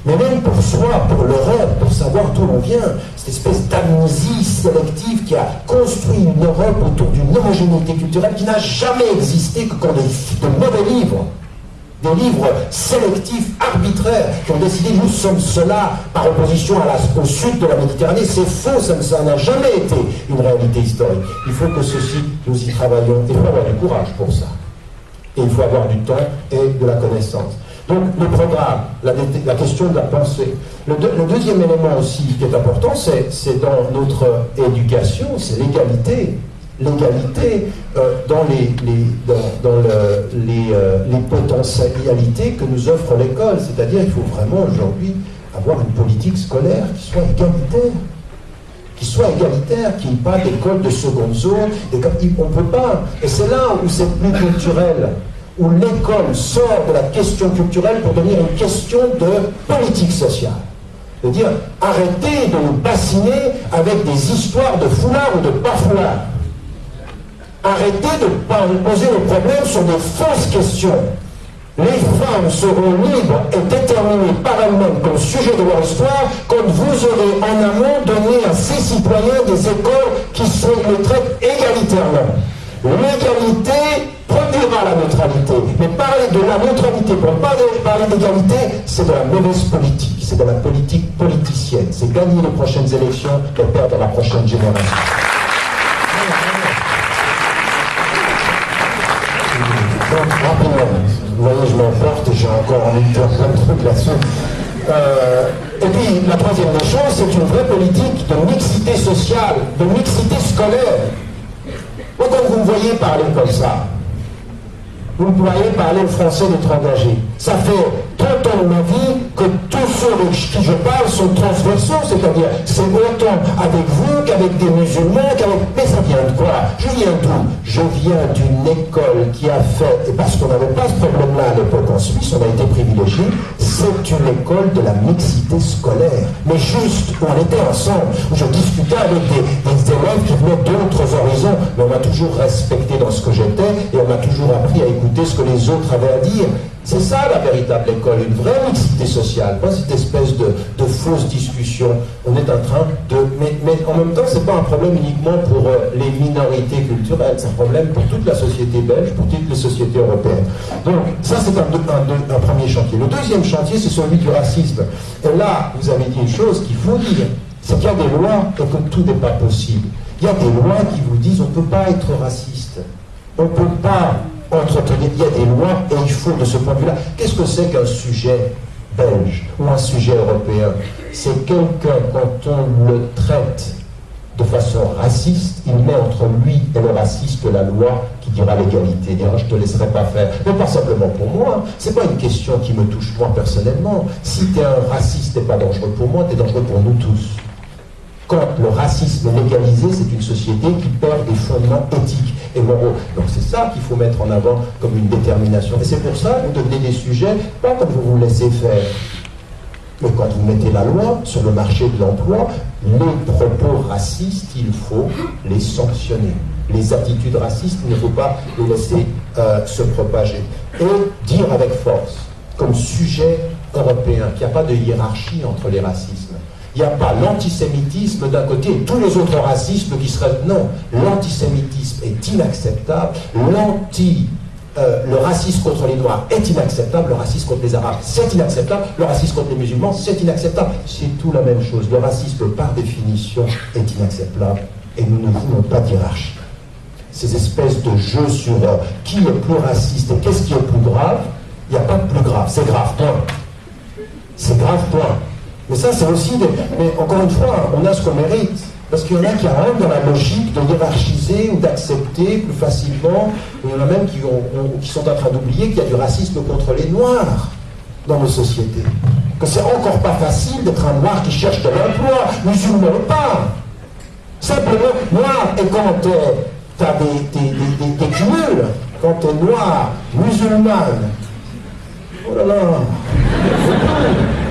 mais même pour soi, pour l'Europe, pour savoir d'où l'on vient, cette espèce d'amnésie sélective qui a construit une Europe autour d'une homogénéité culturelle qui n'a jamais existé que quand de mauvais livres, des livres sélectifs, arbitraires, qui ont décidé nous sommes cela par opposition au sud de la Méditerranée. C'est faux, ça n'a jamais été une réalité historique. Il faut que ceci, nous y travaillions. Il faut avoir du courage pour ça. Et il faut avoir du temps et de la connaissance. Donc le programme, la question de la pensée. Le deuxième élément aussi qui est important, c'est dans notre éducation, c'est l'égalité. l'égalité dans les potentialités que nous offre l'école. C'est-à-dire qu'il faut vraiment aujourd'hui avoir une politique scolaire qui soit égalitaire. Qui n'est pas d'école de seconde zone. On ne peut pas. Et c'est là où c'est plus culturel, où l'école sort de la question culturelle pour devenir une question de politique sociale. De dire, arrêtez de nous bassiner avec des histoires de foulard ou de pas foulard. Arrêtez de poser le problème sur des fausses questions. Les femmes seront libres et déterminées par elles-mêmes comme sujet de leur histoire quand vous aurez en amont donné à ces citoyens des écoles qui les traitent égalitairement. L'égalité produira la neutralité. Mais parler de la neutralité pour parler d'égalité, c'est de la mauvaise politique. C'est de la politique politicienne. C'est gagner les prochaines élections et perdre la prochaine génération. Donc, rapidement, vous voyez, je m'emporte, j'ai encore envie de faire plein de trucs là-dessus. Et puis, la troisième des choses, c'est une vraie politique de mixité sociale, de mixité scolaire. Moi, quand vous me voyez parler comme ça, vous me voyez parler le français d'être engagé. Ça fait 30 ans de ma vie que tous ceux avec qui je parle sont transversaux, c'est-à-dire c'est autant avec vous qu'avec des musulmans, mais ça vient de quoi? Je viens d'où? Je viens d'une école qui a fait, et parce qu'on n'avait pas ce problème-là à l'époque en Suisse, on a été privilégié, c'est une école de la mixité scolaire. Mais juste, où on était ensemble, où je discutais avec des élèves qui venaient d'autres horizons, mais on m'a toujours respecté dans ce que j'étais, et on m'a toujours appris à écouter ce que les autres avaient à dire. C'est ça la véritable école, une vraie mixité sociale, pas cette espèce de fausse discussion. On est en train de... Mais en même temps, c'est pas un problème uniquement pour les minorités culturelles, c'est un problème pour toute la société belge, pour toutes les sociétés européennes. Donc, ça c'est un premier chantier. Le deuxième chantier, c'est celui du racisme. Et là, vous avez dit une chose qu'il faut dire, c'est qu'il y a des lois et que tout n'est pas possible. Il y a des lois qui vous disent on ne peut pas être raciste, on ne peut pas entretenir, il y a des lois et il faut de ce point de vue-là. Qu'est-ce que c'est qu'un sujet belge ou un sujet européen? C'est quelqu'un, quand on le traite de façon raciste, il met entre lui et le raciste la loi qui dira l'égalité, dira je te laisserai pas faire. Mais pas simplement pour moi, c'est pas une question qui me touche moi personnellement. Si tu es un raciste, t'es pas dangereux pour moi, tu es dangereux pour nous tous. Quand le racisme est légalisé, c'est une société qui perd des fondements éthiques et moraux. Donc c'est ça qu'il faut mettre en avant comme une détermination. Et c'est pour ça que vous devenez des sujets, pas comme vous vous laissez faire, mais quand vous mettez la loi sur le marché de l'emploi, les propos racistes, il faut les sanctionner. Les attitudes racistes, il ne faut pas les laisser se propager. Et dire avec force, comme sujet européen, qu'il n'y a pas de hiérarchie entre les racismes. Il n'y a pas l'antisémitisme d'un côté et tous les autres racismes qui seraient... Non, l'antisémitisme est inacceptable, le racisme contre les Noirs est inacceptable, le racisme contre les Arabes c'est inacceptable, le racisme contre les musulmans c'est inacceptable. C'est tout la même chose. Le racisme par définition est inacceptable et nous ne voulons pas de hiérarchie. Ces espèces de jeux sur qui est plus raciste et qu'est-ce qui est plus grave, il n'y a pas de plus grave, c'est grave, point. C'est grave, point. Mais ça, c'est aussi Mais encore une fois, on a ce qu'on mérite. Parce qu'il y en a qui rentrent dans la logique de hiérarchiser ou d'accepter plus facilement. Il y en a même qui sont en train d'oublier qu'il y a du racisme contre les Noirs dans nos sociétés. Que c'est encore pas facile d'être un Noir qui cherche de l'emploi, musulman ou pas. Simplement, Noir, et quand tu as des cumuls, quand tu es Noir, musulmane, oh là là,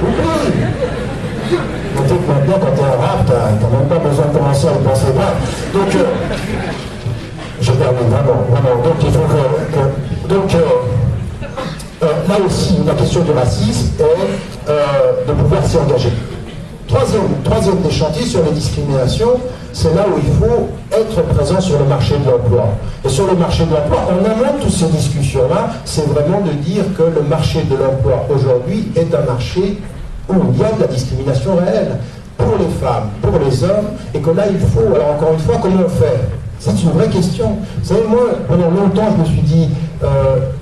oublie. Peut-être maintenant, quand tu es arabe, tu n'as même pas besoin de commencer à y penser. Donc, je termine vraiment. Donc, il faut là aussi, la question du racisme est de pouvoir s'y engager. Troisième des chantiers sur les discriminations, c'est là où il faut être présent sur le marché de l'emploi. Et sur le marché de l'emploi, en amont de toutes ces discussions-là, c'est vraiment de dire que le marché de l'emploi aujourd'hui est un marché où il y a de la discrimination réelle pour les femmes, pour les hommes, et que là il faut, alors encore une fois, comment faire? C'est une vraie question. Vous savez, moi, pendant longtemps, je me suis dit,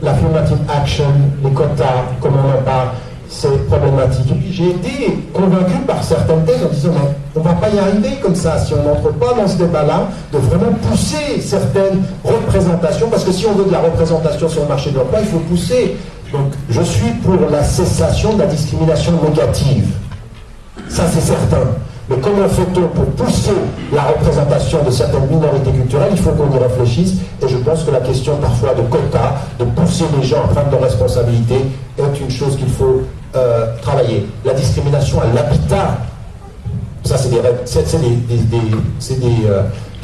l'affirmative action, les quotas, comme on en parle, c'est problématique. Et puis j'ai été convaincu par certaines thèses en disant, mais On ne va pas y arriver comme ça si on n'entre pas dans ce débat-là, de vraiment pousser certaines représentations, parce que si on veut de la représentation sur le marché de l'emploi, il faut pousser. Donc je suis pour la cessation de la discrimination négative. Ça c'est certain. Mais comment fait-on pour pousser la représentation de certaines minorités culturelles? Il faut qu'on y réfléchisse, et je pense que la question parfois de quotas, de pousser les gens à prendre leurs responsabilités, est une chose qu'il faut travailler. La discrimination à l'habitat, ça c'est des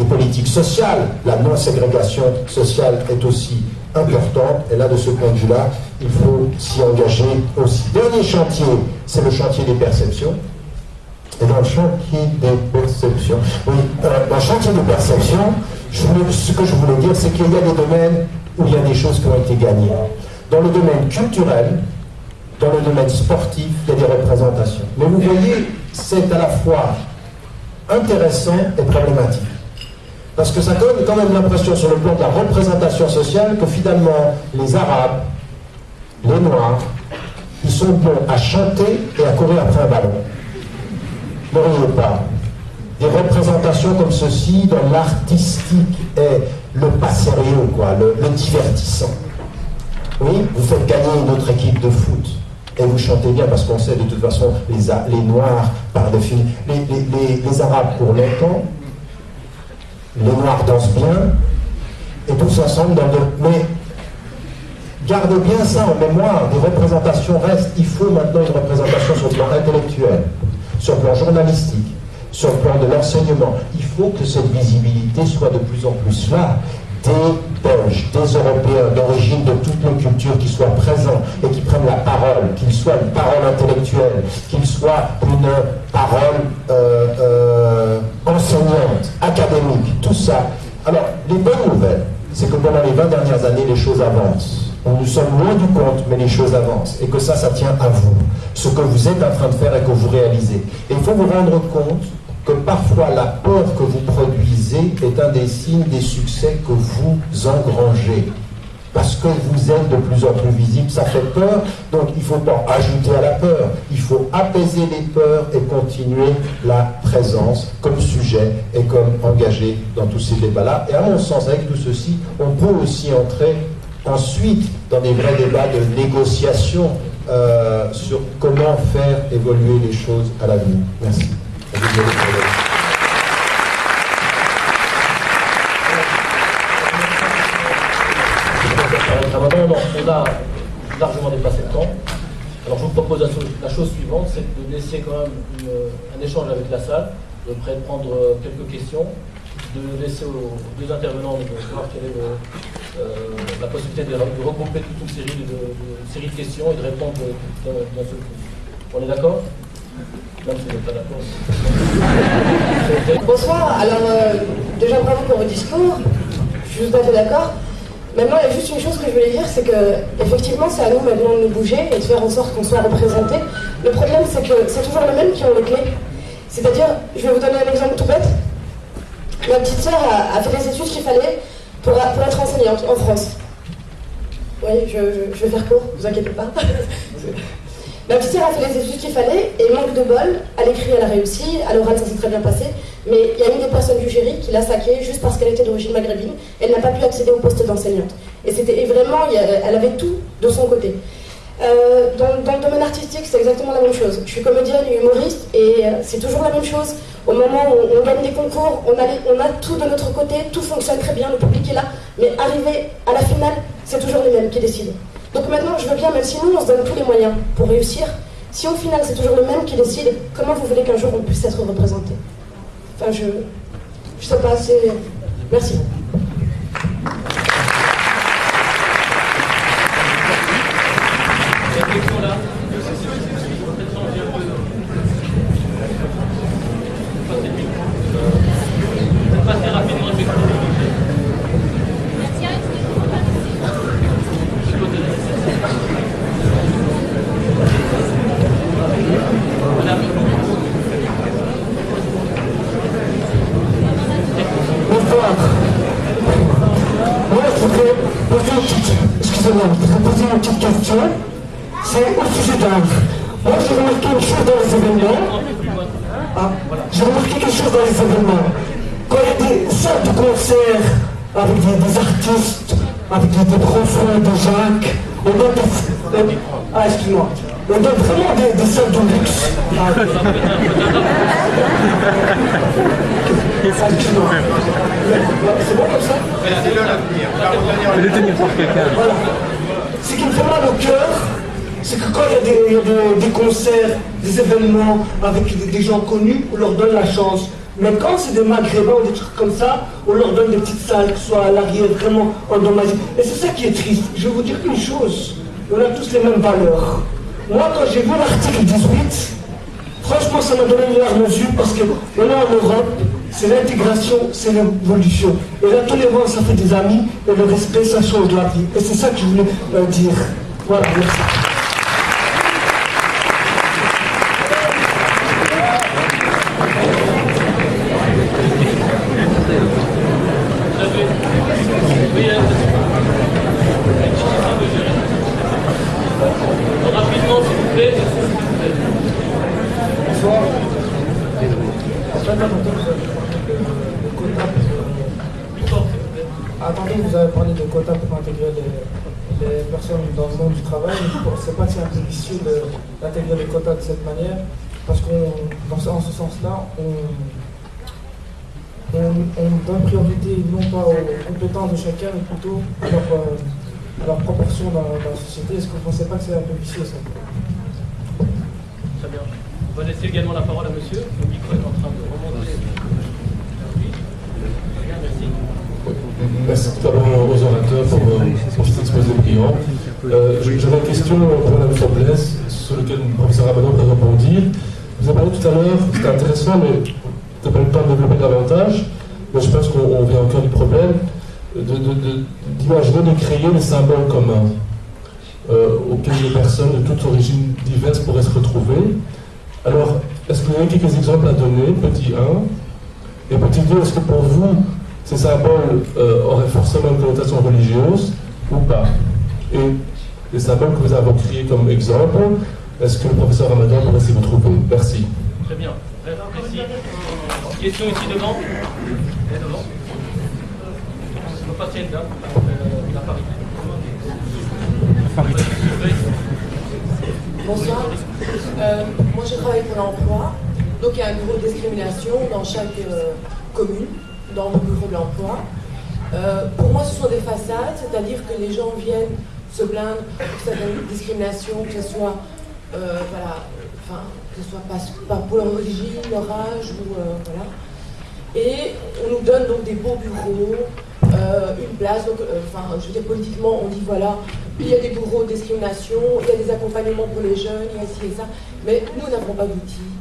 politiques sociales. La non-ségrégation sociale est aussi importante, et là de ce point de vue-là, il faut s'y engager aussi. Dernier chantier, c'est le chantier des perceptions. Et dans le chantier des perceptions, oui, dans le chantier des perceptions, ce que je voulais dire, c'est qu'il y a des domaines où il y a des choses qui ont été gagnées. Dans le domaine culturel, dans le domaine sportif, il y a des représentations. Mais vous voyez, c'est à la fois intéressant et problématique. Parce que ça donne quand même l'impression, sur le plan de la représentation sociale, que finalement, les Arabes, les Noirs, ils sont bons à chanter et à courir après un ballon. N'auriez pas des représentations comme ceci dans l'artistique et le pas sérieux, quoi, le divertissant. Oui, vous faites gagner une autre équipe de foot et vous chantez bien, parce qu'on sait de toute façon les Noirs par définition, les Arabes courent longtemps, les Noirs dansent bien, et tous ensemble dans mais gardez bien ça en mémoire, des représentations restent. Il faut maintenant une représentation sur le plan intellectuel, sur le plan journalistique, sur le plan de l'enseignement. Il faut que cette visibilité soit de plus en plus là. Des Belges, des Européens d'origine de toutes les cultures qui soient présents et qui prennent la parole, qu'il soit une parole intellectuelle, qu'il soit une parole enseignante, académique, tout ça. Alors, les bonnes nouvelles, c'est que pendant les 20 dernières années, les choses avancent. On nous sommes loin du compte, mais les choses avancent. Et que ça tient à vous. Ce que vous êtes en train de faire et que vous réalisez. Et il faut vous rendre compte que parfois la peur que vous produisez est un des signes des succès que vous engrangez. Parce que vous êtes de plus en plus visible, ça fait peur, donc il ne faut pas ajouter à la peur. Il faut apaiser les peurs et continuer la présence comme sujet et comme engagé dans tous ces débats-là. Et à mon sens, avec tout ceci, on peut aussi entrer ensuite dans des vrais débats de négociation sur comment faire évoluer les choses à l'avenir. Merci. On a largement dépassé le temps. Alors je vous propose la chose suivante, c'est de laisser quand même un échange avec la salle, de prendre quelques questions, de laisser aux deux intervenants de voir quelle est la possibilité de regrouper toute une série de questions et de répondre d'un seul coup. On est d'accord? Même si vous n'êtes pas d'accord. Bonsoir, alors déjà bravo pour vos discours, je suis tout à fait d'accord. Maintenant, il y a juste une chose que je voulais dire, c'est que effectivement, c'est à nous maintenant de nous bouger et de faire en sorte qu'on soit représenté. Le problème, c'est que c'est toujours les mêmes qui ont les clés. C'est-à-dire, je vais vous donner un exemple tout bête. Ma petite sœur a fait les études qu'il fallait pour être enseignante en France. Oui, je vais faire court, vous inquiétez pas. Ma petite sœur a fait les études qu'il fallait et manque de bol, à l'écrit elle a réussi, à l'oral ça s'est très bien passé, mais il y a une des personnes du jury qui l'a saquée juste parce qu'elle était d'origine maghrébine, elle n'a pas pu accéder au poste d'enseignante. Et vraiment, elle avait tout de son côté. Dans le domaine artistique, c'est exactement la même chose. Je suis comédienne et humoriste et c'est toujours la même chose. Au moment où on gagne des concours, on a tout de notre côté, tout fonctionne très bien, le public est là, mais arrivé à la finale, c'est toujours les mêmes qui décident. Donc maintenant, je veux bien, même si nous, on se donne tous les moyens pour réussir, si au final, c'est toujours le même qui décide, comment vous voulez qu'un jour on puisse être représenté? Enfin, je sais pas, c'est... Merci. Cette question-là, passer rapidement avec poser une petite question. C'est au sujet d'art. Moi, j'ai remarqué une chose dans les événements. Ah, j'ai remarqué quelque chose dans les événements. Quand il y a des salles de concert avec des artistes, avec des profs de Jacques, on donne des... excuse-moi. On donne vraiment des salles de luxe. Excuse-moi. C'est bon comme ça? Laissez-le l'avenir. Voilà. Ce qui me fait mal au cœur, c'est que quand il y a des concerts, des événements avec des gens connus, on leur donne la chance. Mais quand c'est des maghrébins ou des trucs comme ça, on leur donne des petites salles, que ce soit à l'arrière, vraiment endommagées. Et c'est ça qui est triste. Je vais vous dire une chose, on a tous les mêmes valeurs. Moi, quand j'ai vu l'article 18, franchement, ça m'a donné une larme aux yeux parce qu'on est en Europe, c'est l'intégration, c'est l'évolution. Et la tolérance, ça fait des amis, et le respect, ça change la vie. Et c'est ça que je voulais dire. Voilà, merci. Rapidement, s'il vous plaît. Bonsoir. Attendez, vous avez parlé de quotas pour intégrer les personnes dans le monde du travail. Je ne sais pas si c'est un peu vicieux d'intégrer les quotas de cette manière, parce qu'en ce sens-là, on donne priorité non pas aux compétences de chacun, mais plutôt à leur proportion dans la société. Est-ce que vous ne pensez pas que c'est un peu vicieux ça? Très bien. On va laisser également la parole à monsieur. Le micro est en train de remonter. Bien, merci. Merci tout d'abord aux orateurs pour cet exposé brillant. J'avais une question pour Mme Fablesse, sur laquelle le professeur Rabadan peut rebondir. Vous avez parlé tout à l'heure, c'était intéressant, mais vous n'avez pas eu le temps de développer davantage. Mais je pense qu'on vient encore du problème d'imaginer, de créer des symboles communs auxquels les personnes de toutes origines diverses pourraient se retrouver. Alors, est-ce que vous avez quelques exemples à donner, petit 1, et petit 2, est-ce que pour vous, ces symboles auraient forcément une connotation religieuse ou pas? Et les symboles que vous avez créés comme exemple, est-ce que le professeur Ramadan pourrait s'y retrouver? Merci. Très bien. Très précis. Question ici devant. Et devant. On va passer là. La parité. Bonsoir. Moi, je travaille pour l'emploi. Donc, il y a un bureau de discrimination dans chaque commune, dans le bureau de l'emploi. Pour moi, ce sont des façades, c'est-à-dire que les gens viennent se plaindre pour certaines discriminations, que ce soit, que ce soit pas pour leur origine, leur âge, ou voilà. Et on nous donne donc des beaux bureaux, une place. Donc, je veux dire, politiquement, on dit voilà, il y a des bureaux de discrimination, il y a des accompagnements pour les jeunes, il y a ci et ça. Mais nous n'avons pas d'outils.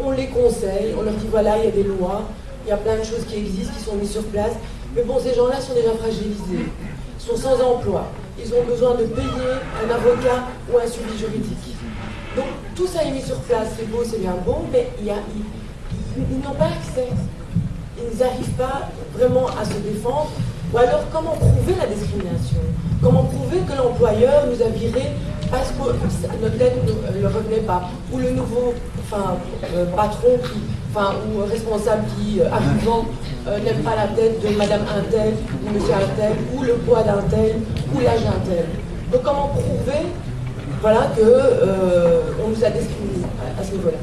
On les conseille, on leur dit voilà, il y a des lois, il y a plein de choses qui existent, qui sont mises sur place. Mais bon, ces gens-là sont déjà fragilisés, sont sans emploi, ils ont besoin de payer un avocat ou un suivi juridique. Donc tout ça est mis sur place, c'est beau, c'est bien beau, mais ils n'ont pas accès. Ils n'arrivent pas vraiment à se défendre. Ou alors, comment prouver la discrimination? Comment prouver que l'employeur nous a viré parce que notre lettre ne le revenait pas? Ou le nouveau patron ou responsable qui, arrivant, n'aime pas la tête de madame Untel, ou monsieur Untel, ou le poids d'Untel, ou l'âge d'Untel. Donc, comment prouver qu'on nous a discriminés à ce niveau-là?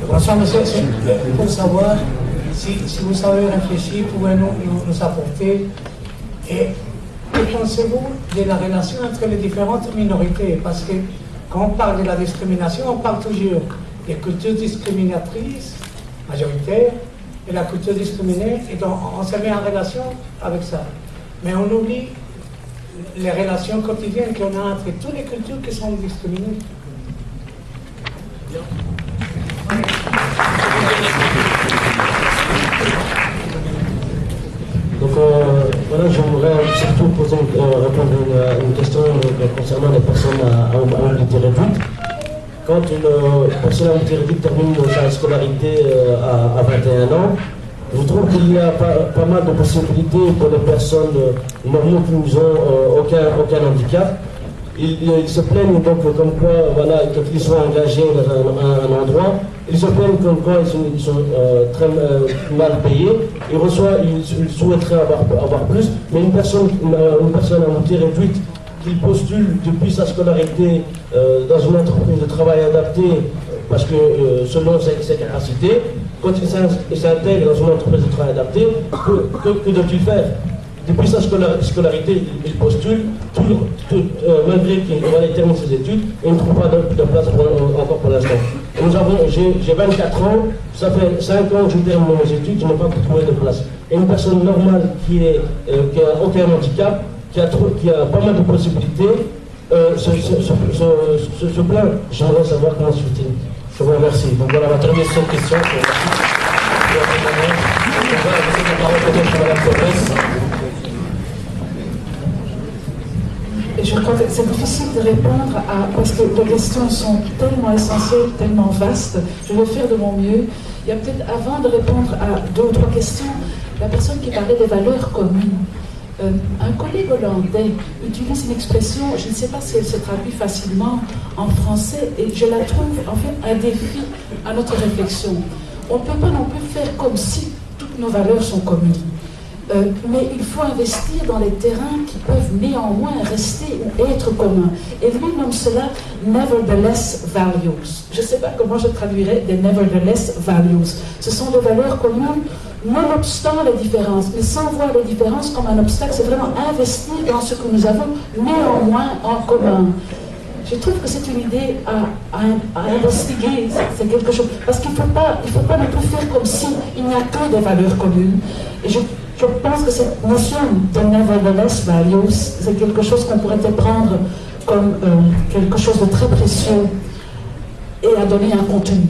Bonsoir monsieur, pour savoir si vous savez réfléchir, pouvez-vous nous apporter et que pensez-vous de la relation entre les différentes minorités? Parce que quand on parle de la discrimination, on parle toujours des cultures discriminatrices, majoritaires, et la culture discriminée, et donc on se met en relation avec ça. Mais on oublie les relations quotidiennes qu'on a entre toutes les cultures qui sont discriminées. Donc voilà, j'aimerais surtout répondre à une question concernant les personnes à mobilité réduite. Quand une personne à mobilité réduite termine sa scolarité à 21 ans, Je trouve qu'il y a pas mal de possibilités pour les personnes normaux qui n'ont aucun handicap. Ils se plaignent donc comme quoi, voilà, quand ils sont engagés dans un endroit, ils se plaignent comme quoi ils sont très mal payés. Ils souhaiteraient avoir plus, mais une personne à moitié réduite qui postule depuis sa scolarité dans une entreprise de travail adaptée, parce que selon ses capacités, quand il s'intègre dans une entreprise de travail adaptée, que doit-il faire? Depuis sa scolarité, il postule, malgré qu'il termine ses études, et il ne trouve pas de place encore pour l'instant. J'ai 24 ans, ça fait 5 ans que je termine mes études, je n'ai pas trouvé de place. Et une personne normale qui n'a aucun handicap, qui a pas mal de possibilités, se plaint. J'aimerais savoir comment se fait-il. Je vous remercie. Donc voilà, on va terminer cette question. Et je crois que c'est difficile de répondre parce que les questions sont tellement essentielles, tellement vastes. Je vais faire de mon mieux. Il y a peut-être, avant de répondre à 2 ou 3 questions, la personne qui parlait des valeurs communes. Un collègue hollandais utilise une expression, je ne sais pas si elle se traduit facilement en français, et je la trouve en fait un défi à notre réflexion. On ne peut pas non plus faire comme si toutes nos valeurs sont communes. Mais il faut investir dans les terrains qui peuvent néanmoins rester ou être communs. Et lui nomme cela nevertheless values. Je ne sais pas comment je traduirais des nevertheless values. Ce sont des valeurs communes, nonobstant les différences, mais sans voir les différences comme un obstacle. C'est vraiment investir dans ce que nous avons néanmoins en commun. Je trouve que c'est une idée à investiguer, c'est quelque chose. Parce qu'il ne faut pas non plus faire comme s'il n'y a que des valeurs communes. Et je pense que cette notion de nevertheless values, c'est quelque chose qu'on pourrait prendre comme quelque chose de très précieux et à donner un contenu.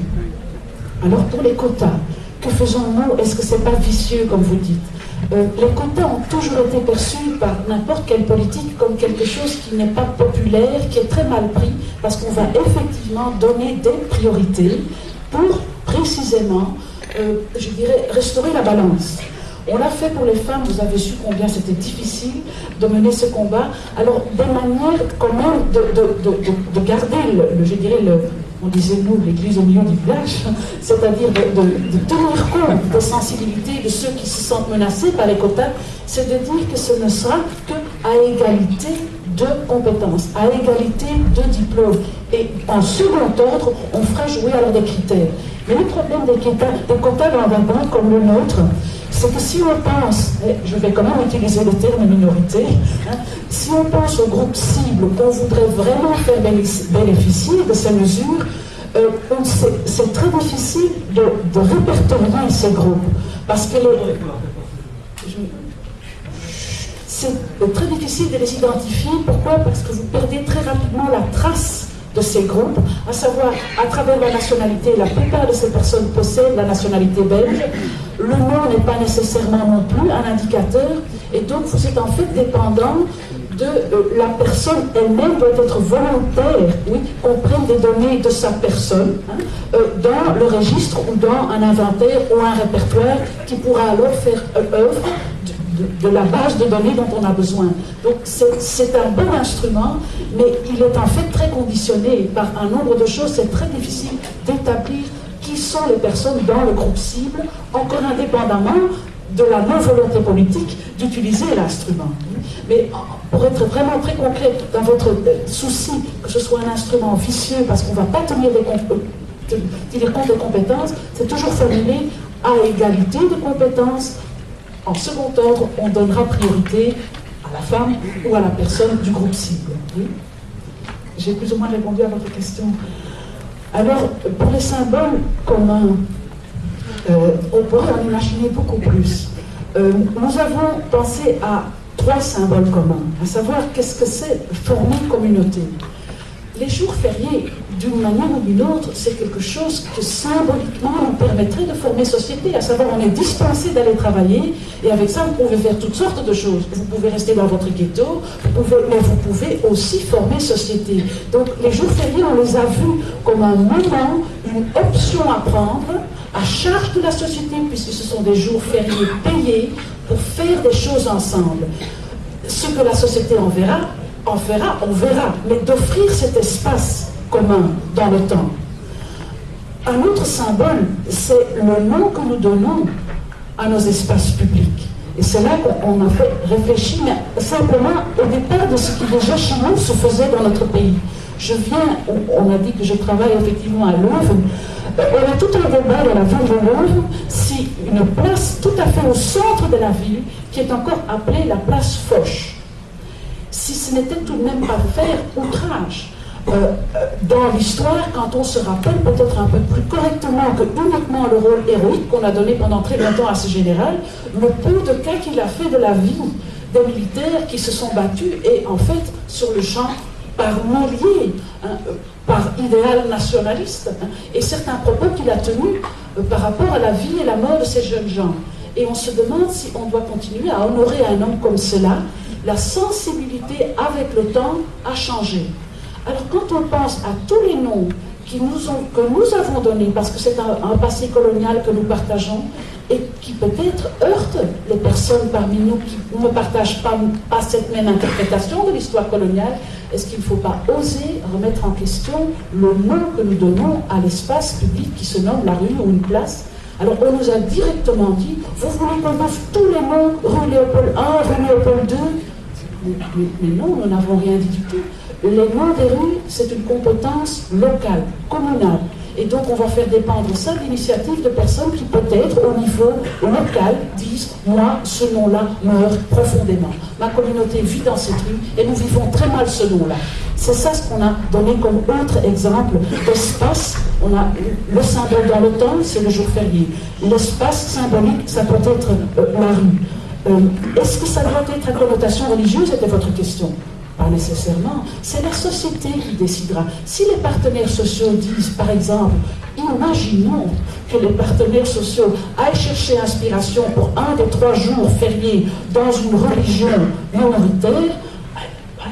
Alors pour les quotas, que faisons-nous? Est-ce que ce n'est pas vicieux comme vous dites? Les quotas ont toujours été perçus par n'importe quelle politique comme quelque chose qui n'est pas populaire, qui est très mal pris, parce qu'on va effectivement donner des priorités pour précisément, je dirais, restaurer la balance. On l'a fait pour les femmes, vous avez su combien c'était difficile de mener ce combat. Alors, des manières quand même de garder, on disait nous, l'église au milieu du village, c'est-à-dire de tenir compte des sensibilités de ceux qui se sentent menacés par les quotas, c'est de dire que ce ne sera qu'à égalité de compétences, à égalité de diplômes. Et en second ordre, on fera jouer alors des critères. Mais le problème des quotas dans un banc comme le nôtre, c'est que si on pense, et je vais quand même utiliser le terme minorité, si on pense au groupe cible qu'on voudrait vraiment faire bénéficier de ces mesures, c'est très difficile de répertorier ces groupes. Parce que c'est très difficile de les identifier. Pourquoi? Parce que vous perdez très rapidement la trace de ces groupes, à savoir, à travers la nationalité, la plupart de ces personnes possèdent la nationalité belge. Le nom n'est pas nécessairement non plus un indicateur, et donc vous êtes en fait dépendant de la personne elle-même doit être volontaire, oui, qu'on prenne des données de sa personne dans le registre ou dans un inventaire ou un répertoire qui pourra alors faire œuvre de la base de données dont on a besoin. Donc c'est un bon instrument, mais il est en fait très conditionné par un nombre de choses. C'est très difficile d'établir qui sont les personnes dans le groupe cible, encore indépendamment de la non-volonté politique d'utiliser l'instrument. Mais pour être vraiment très concret dans votre souci que ce soit un instrument vicieux parce qu'on ne va pas tenir compte des compétences, c'est toujours formulé à égalité de compétences. En second ordre, on donnera priorité à la femme ou à la personne du groupe cible. Oui. J'ai plus ou moins répondu à votre question. Alors, pour les symboles communs, on pourrait en imaginer beaucoup plus. Nous avons pensé à 3 symboles communs, à savoir qu'est-ce que c'est former communauté. Les jours fériés, d'une manière ou d'une autre, c'est quelque chose que symboliquement nous permettrait de former société, à savoir on est dispensé d'aller travailler, et avec ça vous pouvez faire toutes sortes de choses. Vous pouvez rester dans votre ghetto, mais vous pouvez aussi former société. Donc les jours fériés, on les a vus comme un moment, une option à prendre, à charge de la société, puisque ce sont des jours fériés payés pour faire des choses ensemble. Ce que la société en verra, on verra, mais d'offrir cet espace commun dans le temps. Un autre symbole, c'est le nom que nous donnons à nos espaces publics. Et c'est là qu'on a fait réfléchir, mais simplement au départ de ce qui déjà chez nous se faisait dans notre pays. Je viens, on a dit que je travaille effectivement à Louvre. On a tout un débat dans la ville de Louvre si une place tout à fait au centre de la ville, qui est encore appelée la place Foch, si ce n'était tout de même pas faire outrage. Dans l'histoire, quand on se rappelle peut-être un peu plus correctement que uniquement le rôle héroïque qu'on a donné pendant très longtemps à ce général, le peu de cas qu'il a fait de la vie des militaires qui se sont battus et en fait sur le champ par milliers, par idéal nationaliste, et certains propos qu'il a tenus par rapport à la vie et la mort de ces jeunes gens. Et on se demande si on doit continuer à honorer un homme comme cela. La sensibilité avec le temps a changé. Alors quand on pense à tous les noms que nous avons donnés, parce que c'est un passé colonial que nous partageons, et qui peut-être heurte les personnes parmi nous qui ne partagent pas cette même interprétation de l'histoire coloniale, est-ce qu'il ne faut pas oser remettre en question le nom que nous donnons à l'espace public qui se nomme la rue ou une place? Alors on nous a directement dit, vous voulez qu'on offre tous les noms, rue Léopold I, rue Léopold II? Mais non, nous n'avons rien dit du tout. Les noms des rues, c'est une compétence locale, communale. Et donc on va faire dépendre ça d'initiatives de personnes qui peut-être au niveau local disent « moi, ce nom-là meurt profondément. Ma communauté vit dans cette rue et nous vivons très mal ce nom-là ». C'est ça ce qu'on a donné comme autre exemple d'espace. On a le symbole dans le temps, c'est le jour férié. L'espace symbolique, ça peut être la rue. Est-ce que ça doit être à connotation religieuse, était votre question? Pas nécessairement. C'est la société qui décidera. Si les partenaires sociaux disent, par exemple, imaginons que les partenaires sociaux aillent chercher inspiration pour un des 3 jours fériés dans une religion minoritaire,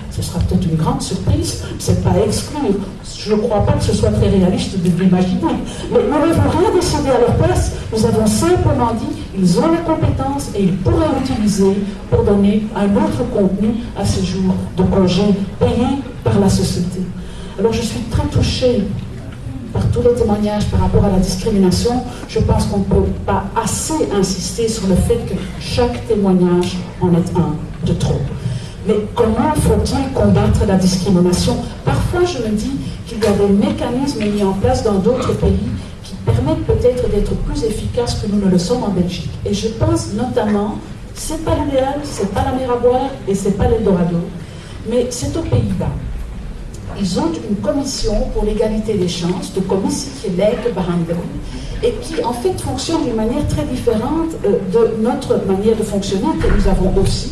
ce sera peut-être une grande surprise, c'est pas à exclure. Je ne crois pas que ce soit très réaliste de l'imaginer. Mais nous n'avons rien décidé à leur place, nous avons simplement dit ils ont la compétence et ils pourraient l'utiliser pour donner un autre contenu à ces jours de congé payés par la société. Alors je suis très touchée par tous les témoignages par rapport à la discrimination. Je pense qu'on ne peut pas assez insister sur le fait que chaque témoignage en est un de trop. Mais comment faut-il combattre la discrimination? Parfois, je me dis qu'il y a des mécanismes mis en place dans d'autres pays qui permettent peut-être d'être plus efficaces que nous ne le sommes en Belgique. Et je pense notamment, c'est pas l'idéal, c'est pas la mer à boire et c'est pas l'Eldorado, mais c'est aux Pays-Bas. Ils ont une commission pour l'égalité des chances, de commissie gelijke behandeling, et qui en fait fonctionne d'une manière très différente de notre manière de fonctionner que nous avons aussi.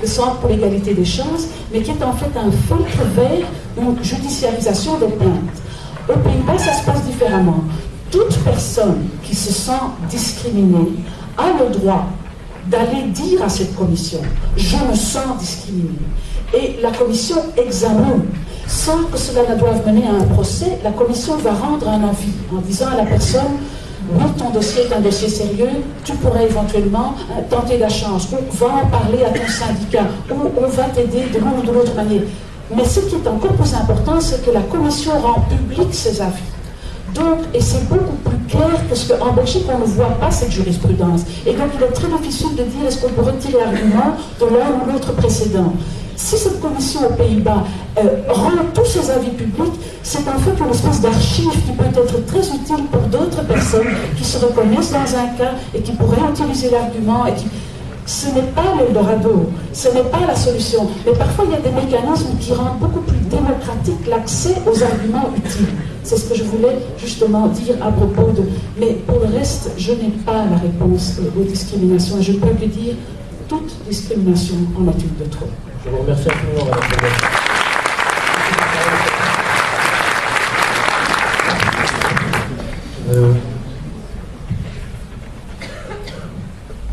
Le Centre pour l'égalité des chances, mais qui est en fait un filtre vers une judiciarisation des plaintes. Aux Pays-Bas, ça se passe différemment. Toute personne qui se sent discriminée a le droit d'aller dire à cette commission « je me sens discriminée ». Et la commission examine. Sans que cela ne doive mener à un procès, la commission va rendre un avis en disant à la personne oui, ton dossier est un dossier sérieux, tu pourrais éventuellement tenter la chance, ou va en parler à ton syndicat, ou on va t'aider de l'une ou de l'autre manière. Mais ce qui est encore plus important, c'est que la commission rend public ses avis. Donc, et c'est beaucoup plus clair que ce qu'en Belgique, on ne voit pas cette jurisprudence. Et donc, il est très difficile de dire est-ce qu'on pourrait tirer l'argument de l'un ou l'autre précédent. Si cette commission aux Pays-Bas rend tous ses avis publics, c'est en fait une espèce d'archive qui peut être très utile pour d'autres personnes qui se reconnaissent dans un cas et qui pourraient utiliser l'argument. Ce n'est pas l'Eldorado, ce n'est pas la solution. Mais parfois, il y a des mécanismes qui rendent beaucoup plus démocratique l'accès aux arguments utiles. C'est ce que je voulais justement dire à propos de... Mais pour le reste, je n'ai pas la réponse aux discriminations. Je peux que dire toute discrimination en est une de trop. Je vous remercie infiniment, Madame la Présidente.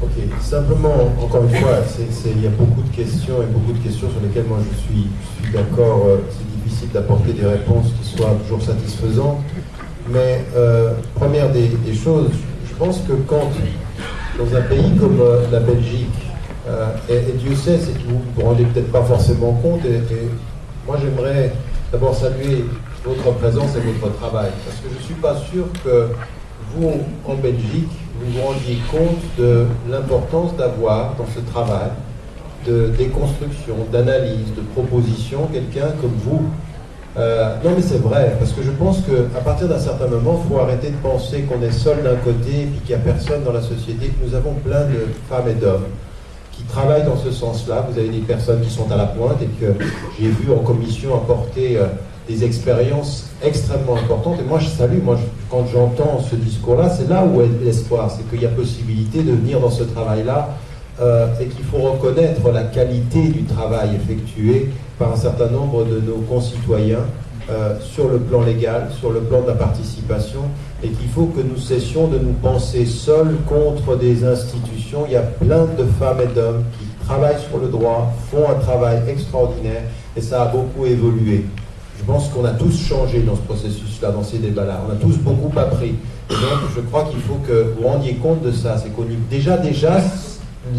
Ok, simplement, encore une fois, il y a beaucoup de questions et beaucoup de questions sur lesquelles moi je suis d'accord. C'est difficile d'apporter des réponses qui soient toujours satisfaisantes. Mais première des choses, je pense que quand, dans un pays comme la Belgique, et Dieu sait, c'est que vous ne vous rendez peut-être pas forcément compte, et moi j'aimerais d'abord saluer votre présence et votre travail, parce que je ne suis pas sûr que vous, en Belgique, vous vous rendiez compte de l'importance d'avoir dans ce travail de déconstruction, d'analyse, de proposition, quelqu'un comme vous. Non mais c'est vrai, parce que je pense qu'à partir d'un certain moment, il faut arrêter de penser qu'on est seul d'un côté et puis qu'il n'y a personne dans la société, que nous avons plein de femmes et d'hommes qui travaillent dans ce sens-là. Vous avez des personnes qui sont à la pointe et que j'ai vu en commission apporter des expériences extrêmement importantes. Et moi je salue, quand j'entends ce discours-là, c'est là où est l'espoir, c'est qu'il y a possibilité de venir dans ce travail-là et qu'il faut reconnaître la qualité du travail effectué par un certain nombre de nos concitoyens sur le plan légal, sur le plan de la participation, et qu'il faut que nous cessions de nous penser seuls contre des institutions. Il y a plein de femmes et d'hommes qui travaillent sur le droit, font un travail extraordinaire, et ça a beaucoup évolué. Je pense qu'on a tous changé dans ce processus-là, dans ces débats-là. On a tous beaucoup appris. Et donc, je crois qu'il faut que vous rendiez compte de ça. C'est qu'on déjà,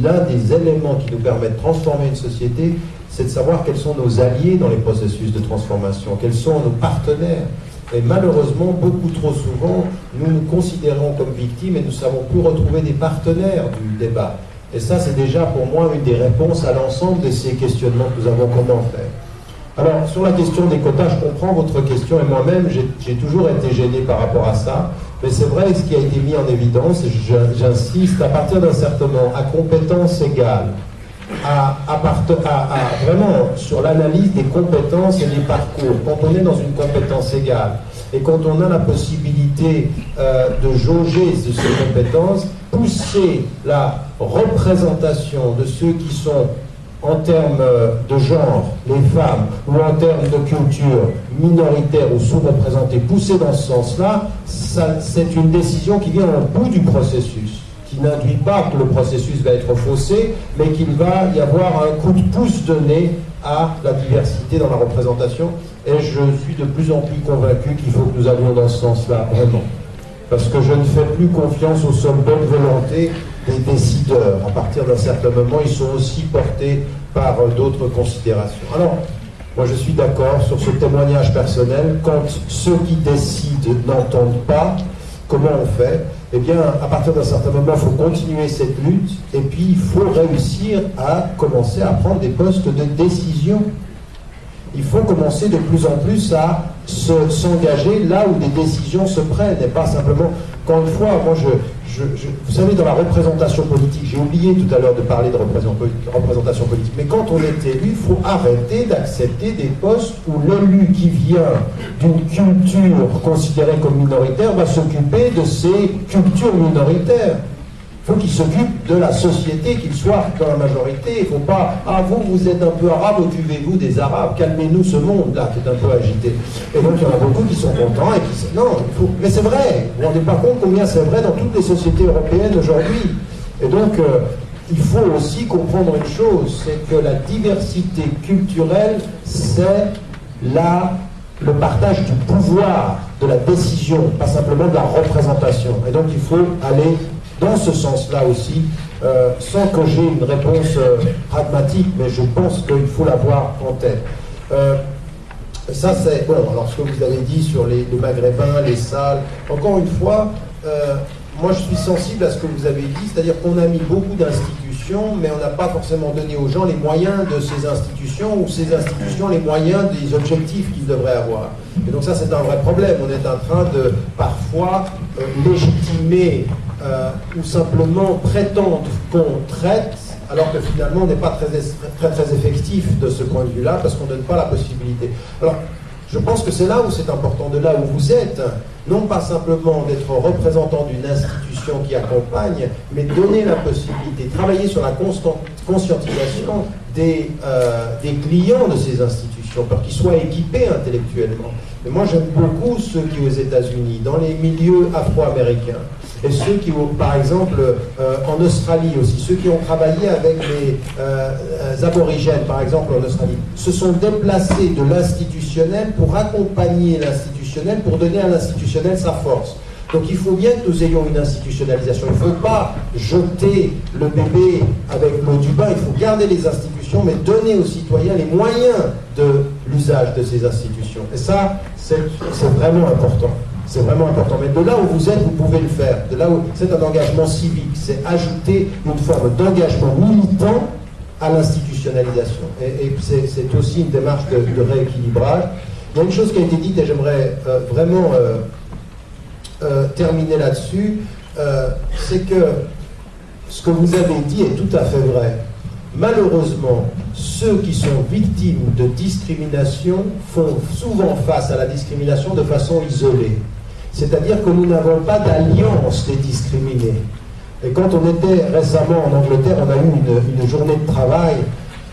l'un des éléments qui nous permet de transformer une société, c'est de savoir quels sont nos alliés dans les processus de transformation, quels sont nos partenaires. Et malheureusement, beaucoup trop souvent, nous nous considérons comme victimes et nous ne savons plus retrouver des partenaires du débat. Et ça, c'est déjà pour moi une des réponses à l'ensemble de ces questionnements que nous avons comment faire. Alors, sur la question des quotas, je comprends votre question, et moi-même, j'ai toujours été gêné par rapport à ça. Mais c'est vrai, ce qui a été mis en évidence, et j'insiste, à partir d'un certain moment, à compétences égales, vraiment sur l'analyse des compétences et des parcours, quand on est dans une compétence égale, et quand on a la possibilité de jauger ces compétences, pousser la représentation de ceux qui sont en termes de genre, les femmes, ou en termes de culture minoritaire ou sous-représentée, poussée dans ce sens-là, c'est une décision qui vient au bout du processus, qui n'induit pas que le processus va être faussé, mais qu'il va y avoir un coup de pouce donné à la diversité dans la représentation. Et je suis de plus en plus convaincu qu'il faut que nous allions dans ce sens-là, vraiment. Parce que je ne fais plus confiance aux seules bonnes volontés des décideurs. À partir d'un certain moment, ils sont aussi portés par d'autres considérations. Alors, moi je suis d'accord sur ce témoignage personnel. Quand ceux qui décident n'entendent pas, comment on fait? Eh bien, à partir d'un certain moment, il faut continuer cette lutte, et puis il faut réussir à commencer à prendre des postes de décision. Il faut commencer de plus en plus à s'engager là où des décisions se prennent, et pas simplement, encore une fois, moi vous savez, dans la représentation politique, j'ai oublié tout à l'heure de parler de représentation politique, mais quand on est élu, il faut arrêter d'accepter des postes où l'élu qui vient d'une culture considérée comme minoritaire va s'occuper de ces cultures minoritaires. Il faut qu'il s'occupe de la société, qu'il soit dans la majorité. Il ne faut pas, vous êtes un peu arabe, occupez-vous des arabes, calmez-nous ce monde-là qui est un peu agité. Et donc il y en a beaucoup qui sont contents et qui disent, non, mais c'est vrai, vous ne vous rendez pas compte combien c'est vrai dans toutes les sociétés européennes aujourd'hui. Et donc, il faut aussi comprendre une chose, c'est que la diversité culturelle, c'est le partage du pouvoir, de la décision, pas simplement de la représentation. Et donc il faut aller dans ce sens-là aussi, sans que j'ai une réponse pragmatique, mais je pense qu'il faut l'avoir en tête. Ça c'est, bon, alors ce que vous avez dit sur les maghrébins, les salles, encore une fois, moi je suis sensible à ce que vous avez dit, c'est-à-dire qu'on a mis beaucoup d'institutions, mais on n'a pas forcément donné aux gens les moyens de ces institutions, ou ces institutions les moyens des objectifs qu'ils devraient avoir. Et donc ça c'est un vrai problème, on est en train de parfois légitimer ou simplement prétendre qu'on traite, alors que finalement on n'est pas très effectif de ce point de vue-là, parce qu'on ne donne pas la possibilité. Alors, je pense que c'est là où c'est important, de là où vous êtes, non pas simplement d'être représentant d'une institution qui accompagne, mais donner la possibilité, travailler sur la conscientisation des clients de ces institutions, pour qu'ils soient équipés intellectuellement. Et moi, j'aime beaucoup ceux qui, aux États-Unis, dans les milieux afro-américains, et ceux qui, par exemple, en Australie aussi, ceux qui ont travaillé avec les aborigènes, par exemple, en Australie, se sont déplacés de l'institutionnel pour accompagner l'institutionnel, pour donner à l'institutionnel sa force. Donc il faut bien que nous ayons une institutionnalisation. Il ne faut pas jeter le bébé avec l'eau du bain, il faut garder les institutions, mais donner aux citoyens les moyens de l'usage de ces institutions. Et ça, c'est vraiment important. C'est vraiment important. Mais de là où vous êtes, vous pouvez le faire. De là où c'est un engagement civique, c'est ajouter une forme d'engagement militant à l'institutionnalisation. Et c'est aussi une démarche de rééquilibrage. Il y a une chose qui a été dite et j'aimerais vraiment terminer là-dessus, c'est que ce que vous avez dit est tout à fait vrai. Malheureusement, ceux qui sont victimes de discrimination font souvent face à la discrimination de façon isolée. C'est-à-dire que nous n'avons pas d'alliance des discriminés. Et quand on était récemment en Angleterre, on a eu une journée de travail,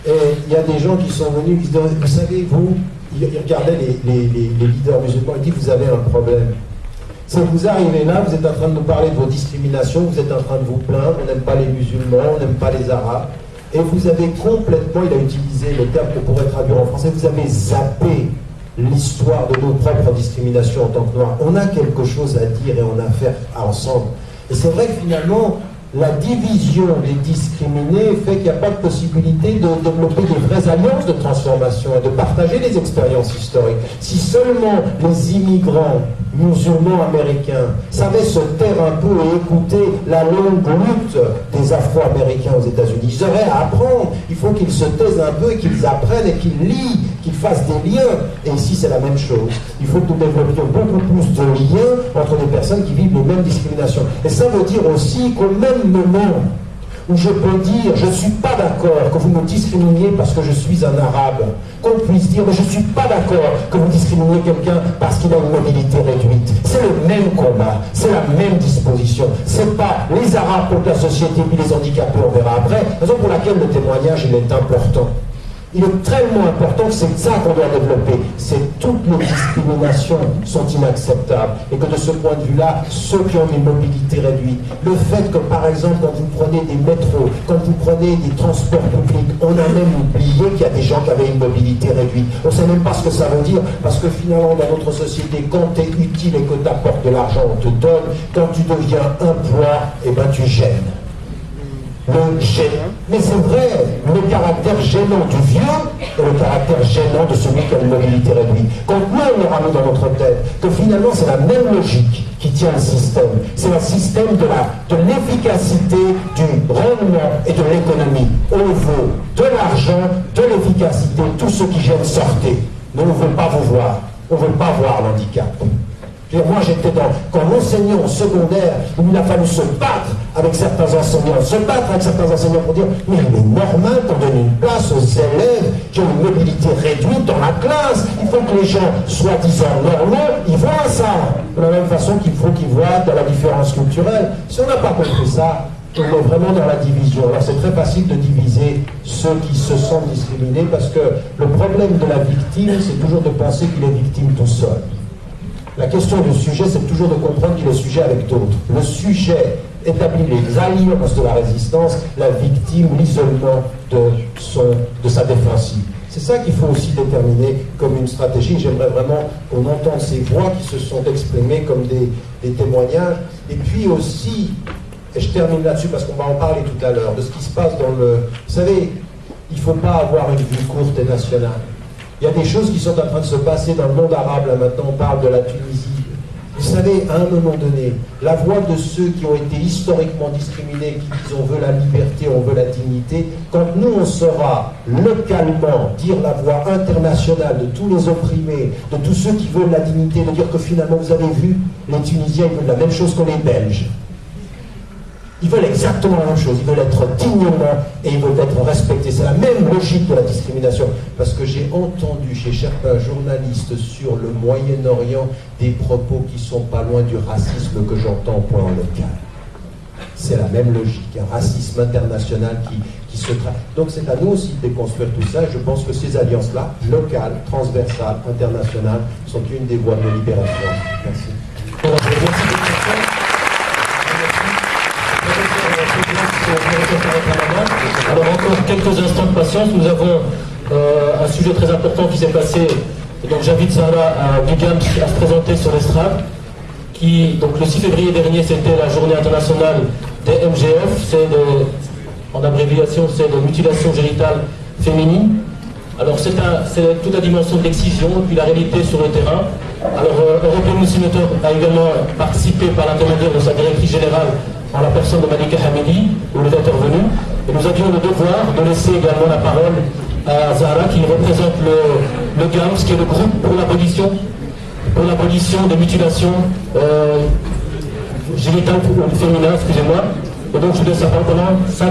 et il y a des gens qui sont venus, qui se disaient, vous savez, vous, ils regardaient les leaders musulmans, ils disent, vous avez un problème. C'est que vous arrivez là, vous êtes en train de nous parler de vos discriminations, vous êtes en train de vous plaindre, on n'aime pas les musulmans, on n'aime pas les arabes, et vous avez complètement, il a utilisé le terme qu'on pourrait traduire en français, vous avez zappé l'histoire de nos propres discriminations en tant que noirs. On a quelque chose à dire et on a à faire ensemble. Et c'est vrai que finalement, la division des discriminés fait qu'il n'y a pas de possibilité de développer des vraies alliances de transformation et de partager les expériences historiques. Si seulement les immigrants musulmans américains savaient se taire un peu et écouter la longue lutte des Afro-Américains aux États-Unis, ils auraient à apprendre. Il faut qu'ils se taisent un peu et qu'ils apprennent et qu'ils lisent, qu'ils fassent des liens. Et ici, c'est la même chose. Il faut que nous développions beaucoup plus de liens entre des personnes qui vivent les mêmes discriminations. Et ça veut dire aussi qu'au même moment où je peux dire je ne suis pas d'accord que vous me discriminiez parce que je suis un arabe, qu'on puisse dire mais je ne suis pas d'accord que vous discriminiez quelqu'un parce qu'il a une mobilité réduite. C'est le même combat, c'est la même disposition. C'est pas les arabes contre la société puis les handicapés, on verra après. Raison pour laquelle le témoignage il est important. Il est tellement important que c'est ça qu'on doit développer. C'est toutes les discriminations sont inacceptables. Et que de ce point de vue-là, ceux qui ont une mobilité réduite, le fait que par exemple quand vous prenez des métros, quand vous prenez des transports publics, on a même oublié qu'il y a des gens qui avaient une mobilité réduite. On ne sait même pas ce que ça veut dire, parce que finalement dans notre société, quand tu es utile et que tu apportes de l'argent, on te donne. Quand tu deviens un poids, eh ben tu gênes. Le gênant, mais c'est vrai, le caractère gênant du vieux et le caractère gênant de celui qui a une mobilité réduite. Quand nous on aura mis dans notre tête que finalement c'est la même logique qui tient le système, c'est le système de l'efficacité du rendement et de l'économie. On veut de l'argent, de l'efficacité, tous ceux qui gênent sortez. Mais on ne veut pas vous voir, on ne veut pas voir l'handicap. Moi j'étais quand l'enseignant au secondaire, il a fallu se battre avec certains enseignants, pour dire mais il est normal qu'on donne une place aux élèves qui ont une mobilité réduite dans la classe. Il faut que les gens soi-disant normaux, ils voient ça. De la même façon qu'il faut qu'ils voient dans la différence culturelle. Si on n'a pas compris ça, on est vraiment dans la division. Alors c'est très facile de diviser ceux qui se sentent discriminés parce que le problème de la victime, c'est toujours de penser qu'il est victime tout seul. La question du sujet, c'est toujours de comprendre qu'il est sujet avec d'autres. Le sujet établit les alliances de la résistance, la victime, l'isolement de sa défensive. C'est ça qu'il faut aussi déterminer comme une stratégie. J'aimerais vraiment qu'on entende ces voix qui se sont exprimées comme des témoignages. Et puis aussi, et je termine là-dessus parce qu'on va en parler tout à l'heure, de ce qui se passe dans le... Vous savez, il ne faut pas avoir une vue courte et nationale. Il y a des choses qui sont en train de se passer dans le monde arabe, là maintenant on parle de la Tunisie. Vous savez, à un moment donné, la voix de ceux qui ont été historiquement discriminés, qui disent on veut la liberté, on veut la dignité, quand nous on saura localement dire la voix internationale de tous les opprimés, de tous ceux qui veulent la dignité, de dire que finalement vous avez vu, les Tunisiens ils veulent la même chose que les Belges. Ils veulent exactement la même chose, ils veulent être dignement et ils veulent être respectés. C'est la même logique de la discrimination. Parce que j'ai entendu chez certains journalistes sur le Moyen-Orient des propos qui sont pas loin du racisme que j'entends au point local. C'est la même logique, un racisme international qui se Donc c'est à nous aussi de déconstruire tout ça. Et je pense que ces alliances-là, locales, transversales, internationales, sont une des voies de libération. Merci. Alors encore quelques instants de patience, nous avons un sujet très important qui s'est passé, et donc j'invite Zahra Bigams à se présenter sur l'estrade, donc le 6 février dernier c'était la journée internationale des MGF, en abréviation c'est de mutilation génitale féminine. Alors c'est toute la dimension de l'excision et puis la réalité sur le terrain. Alors European Muslim Network a également participé par l'intermédiaire de sa directrice générale en la personne de Malika Hamidi, où elle est intervenue. Et nous avions le devoir de laisser également la parole à Zahra qui représente le GAMS, qui est le groupe pour l'abolition des mutilations génitales féminines, excusez-moi. Et donc je vous laisse la parole pendant 2-3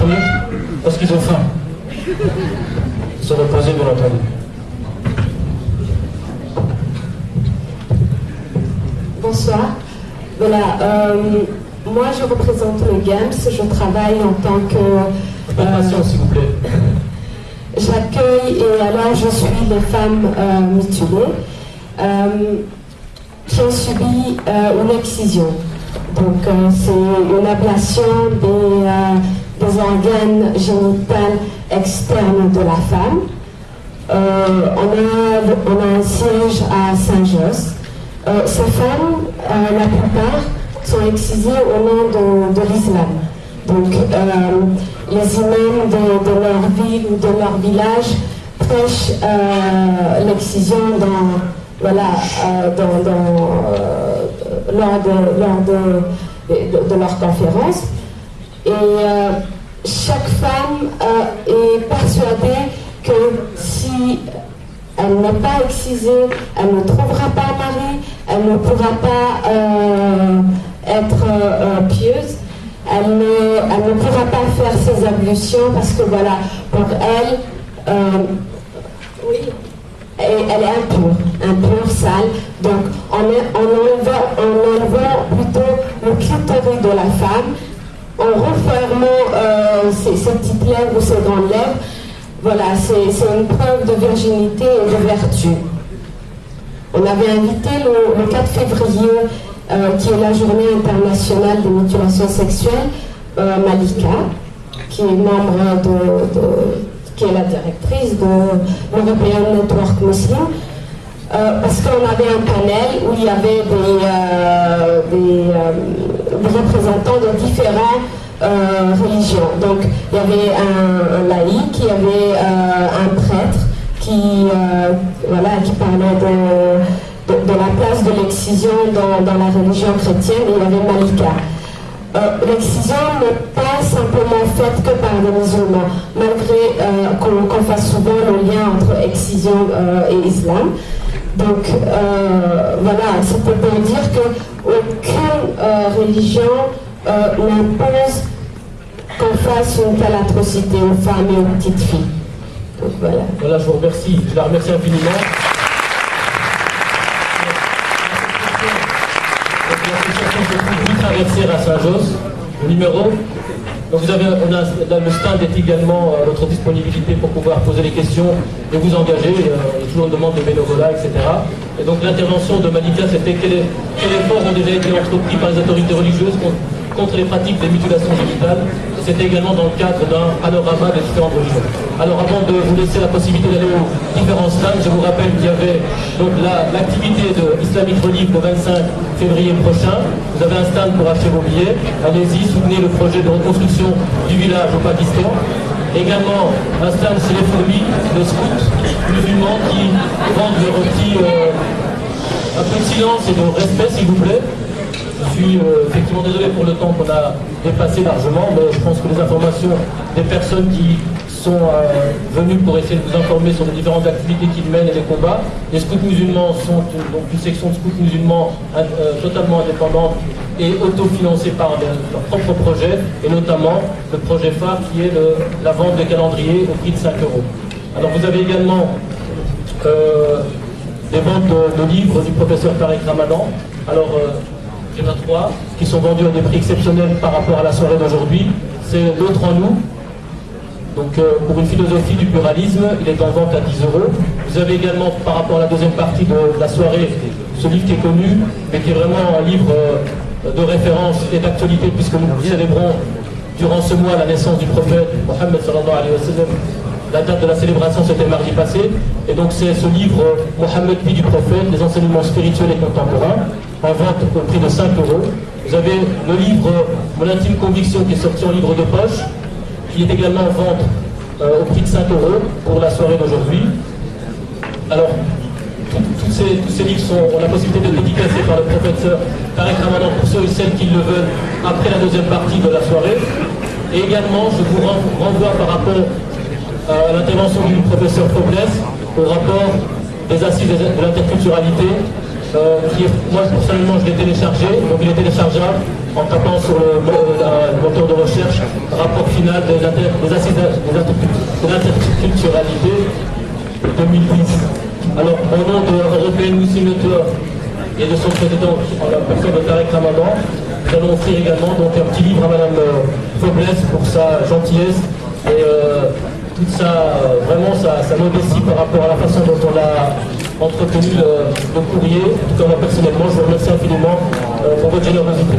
minutes. Est-ce qu'ils ont faim? Se reposer, bien entendu. Bonsoir. Voilà, moi je représente le GAMS, je travaille en tant que... Patience, s'il vous plaît. J'accueille et alors je suis les femmes mutilées qui ont subi une excision. Donc c'est une ablation des organes génitaux externes de la femme. On a un siège à Saint-Josse. Ces femmes, la plupart, sont excisées au nom de l'islam. Donc, les imams de leur ville ou de leur village prêchent l'excision lors de leur conférence. Et chaque femme est persuadée que si elle n'est pas excisée, elle ne trouvera pas un mari, elle ne pourra pas être pieuse, elle ne pourra pas faire ses ablutions parce que voilà, pour elle, oui, elle est impure, sale. Donc en enlevant plutôt le clitoris de la femme, en refermant ses petites lèvres ou ses grandes lèvres, voilà, c'est une preuve de virginité et de vertu. On avait invité le 4 février, qui est la journée internationale des mutilations sexuelles, Malika, qui est membre qui est la directrice de l'European Network Muslim, parce qu'on avait un panel où il y avait des représentants de différentes religions. Donc il y avait un laïc, il y avait un prêtre qui parlait de la place de l'excision dans la religion chrétienne, et il y avait Malika. L'excision n'est pas simplement faite que par des musulmans, malgré qu'on fasse souvent le lien entre excision et islam. Donc voilà, c'était pour dire qu'aucune religion n'impose qu'on fasse une telle atrocité aux femmes et aux petites filles. Donc voilà. Voilà, je vous remercie. Je la remercie infiniment. Traverser à Saint-Josse, le numéro. Donc le stand est également à votre disponibilité pour pouvoir poser les questions et vous engager. Il y a toujours une demande de bénévolat, etc. Et donc l'intervention de Malika, c'était quels efforts ont déjà été entrepris par les autorités religieuses contre les pratiques des mutilations génitales. C'était également dans le cadre d'un panorama des différentes religions. Alors avant de vous laisser la possibilité d'aller aux différents stands, je vous rappelle qu'il y avait donc l'activité de Islamic Relief le 25 février prochain. Vous avez un stand pour acheter vos billets. Allez-y, soutenez le projet de reconstruction du village au Pakistan. Également un stand chez les fourmis, le scout musulman qui vendent leur petit un peu de silence et de respect s'il vous plaît. Je suis effectivement désolé pour le temps qu'on a dépassé largement, mais je pense que les informations des personnes qui sont venues pour essayer de vous informer sur les différentes activités qu'ils mènent et les combats. Les scouts musulmans sont donc une section de scouts musulmans totalement indépendante et autofinancée par leur propre projet, et notamment le projet phare qui est la vente de calendriers au prix de 5 €. Alors vous avez également des ventes de livres du professeur Tariq Ramadan. Alors il y en a 3 qui sont vendus à des prix exceptionnels par rapport à la soirée d'aujourd'hui. c'est L'autre en nous. Donc pour une philosophie du pluralisme, il est en vente à 10 €. Vous avez également, par rapport à la deuxième partie de la soirée, ce livre qui est connu, mais qui est vraiment un livre de référence et d'actualité, puisque nous célébrons durant ce mois la naissance du prophète Mohammed sallallahu alayhi wa sallam. La date de la célébration, c'était mardi passé. Et donc c'est ce livre, Mohammed, vie du prophète, des enseignements spirituels et contemporains, en vente au prix de 5 €. Vous avez le livre Mon intime conviction, qui est sorti en livre de poche, qui est également en vente au prix de 5 € pour la soirée d'aujourd'hui. Alors, tous ces livres ont la possibilité d'être dédicacés par le professeur Tarek Ramadan pour ceux et celles qui le veulent après la deuxième partie de la soirée. Et également, je vous renvoie par rapport à l'intervention du professeur Foblès au rapport des assises de l'interculturalité, qui est, moi personnellement je l'ai téléchargé, donc il est téléchargeable en tapant sur le moteur de recherche rapport final des assises de l'interculturalité 2010. Alors au nom de European Muslim Network et de son président, en la personne de Tarek Ramadan, nous allons offrir également donc un petit livre à Madame Foblès pour sa gentillesse et toute vraiment sa modestie par rapport à la façon dont on a entretenu le courrier. En tout cas, moi personnellement, je vous remercie infiniment pour votre générosité.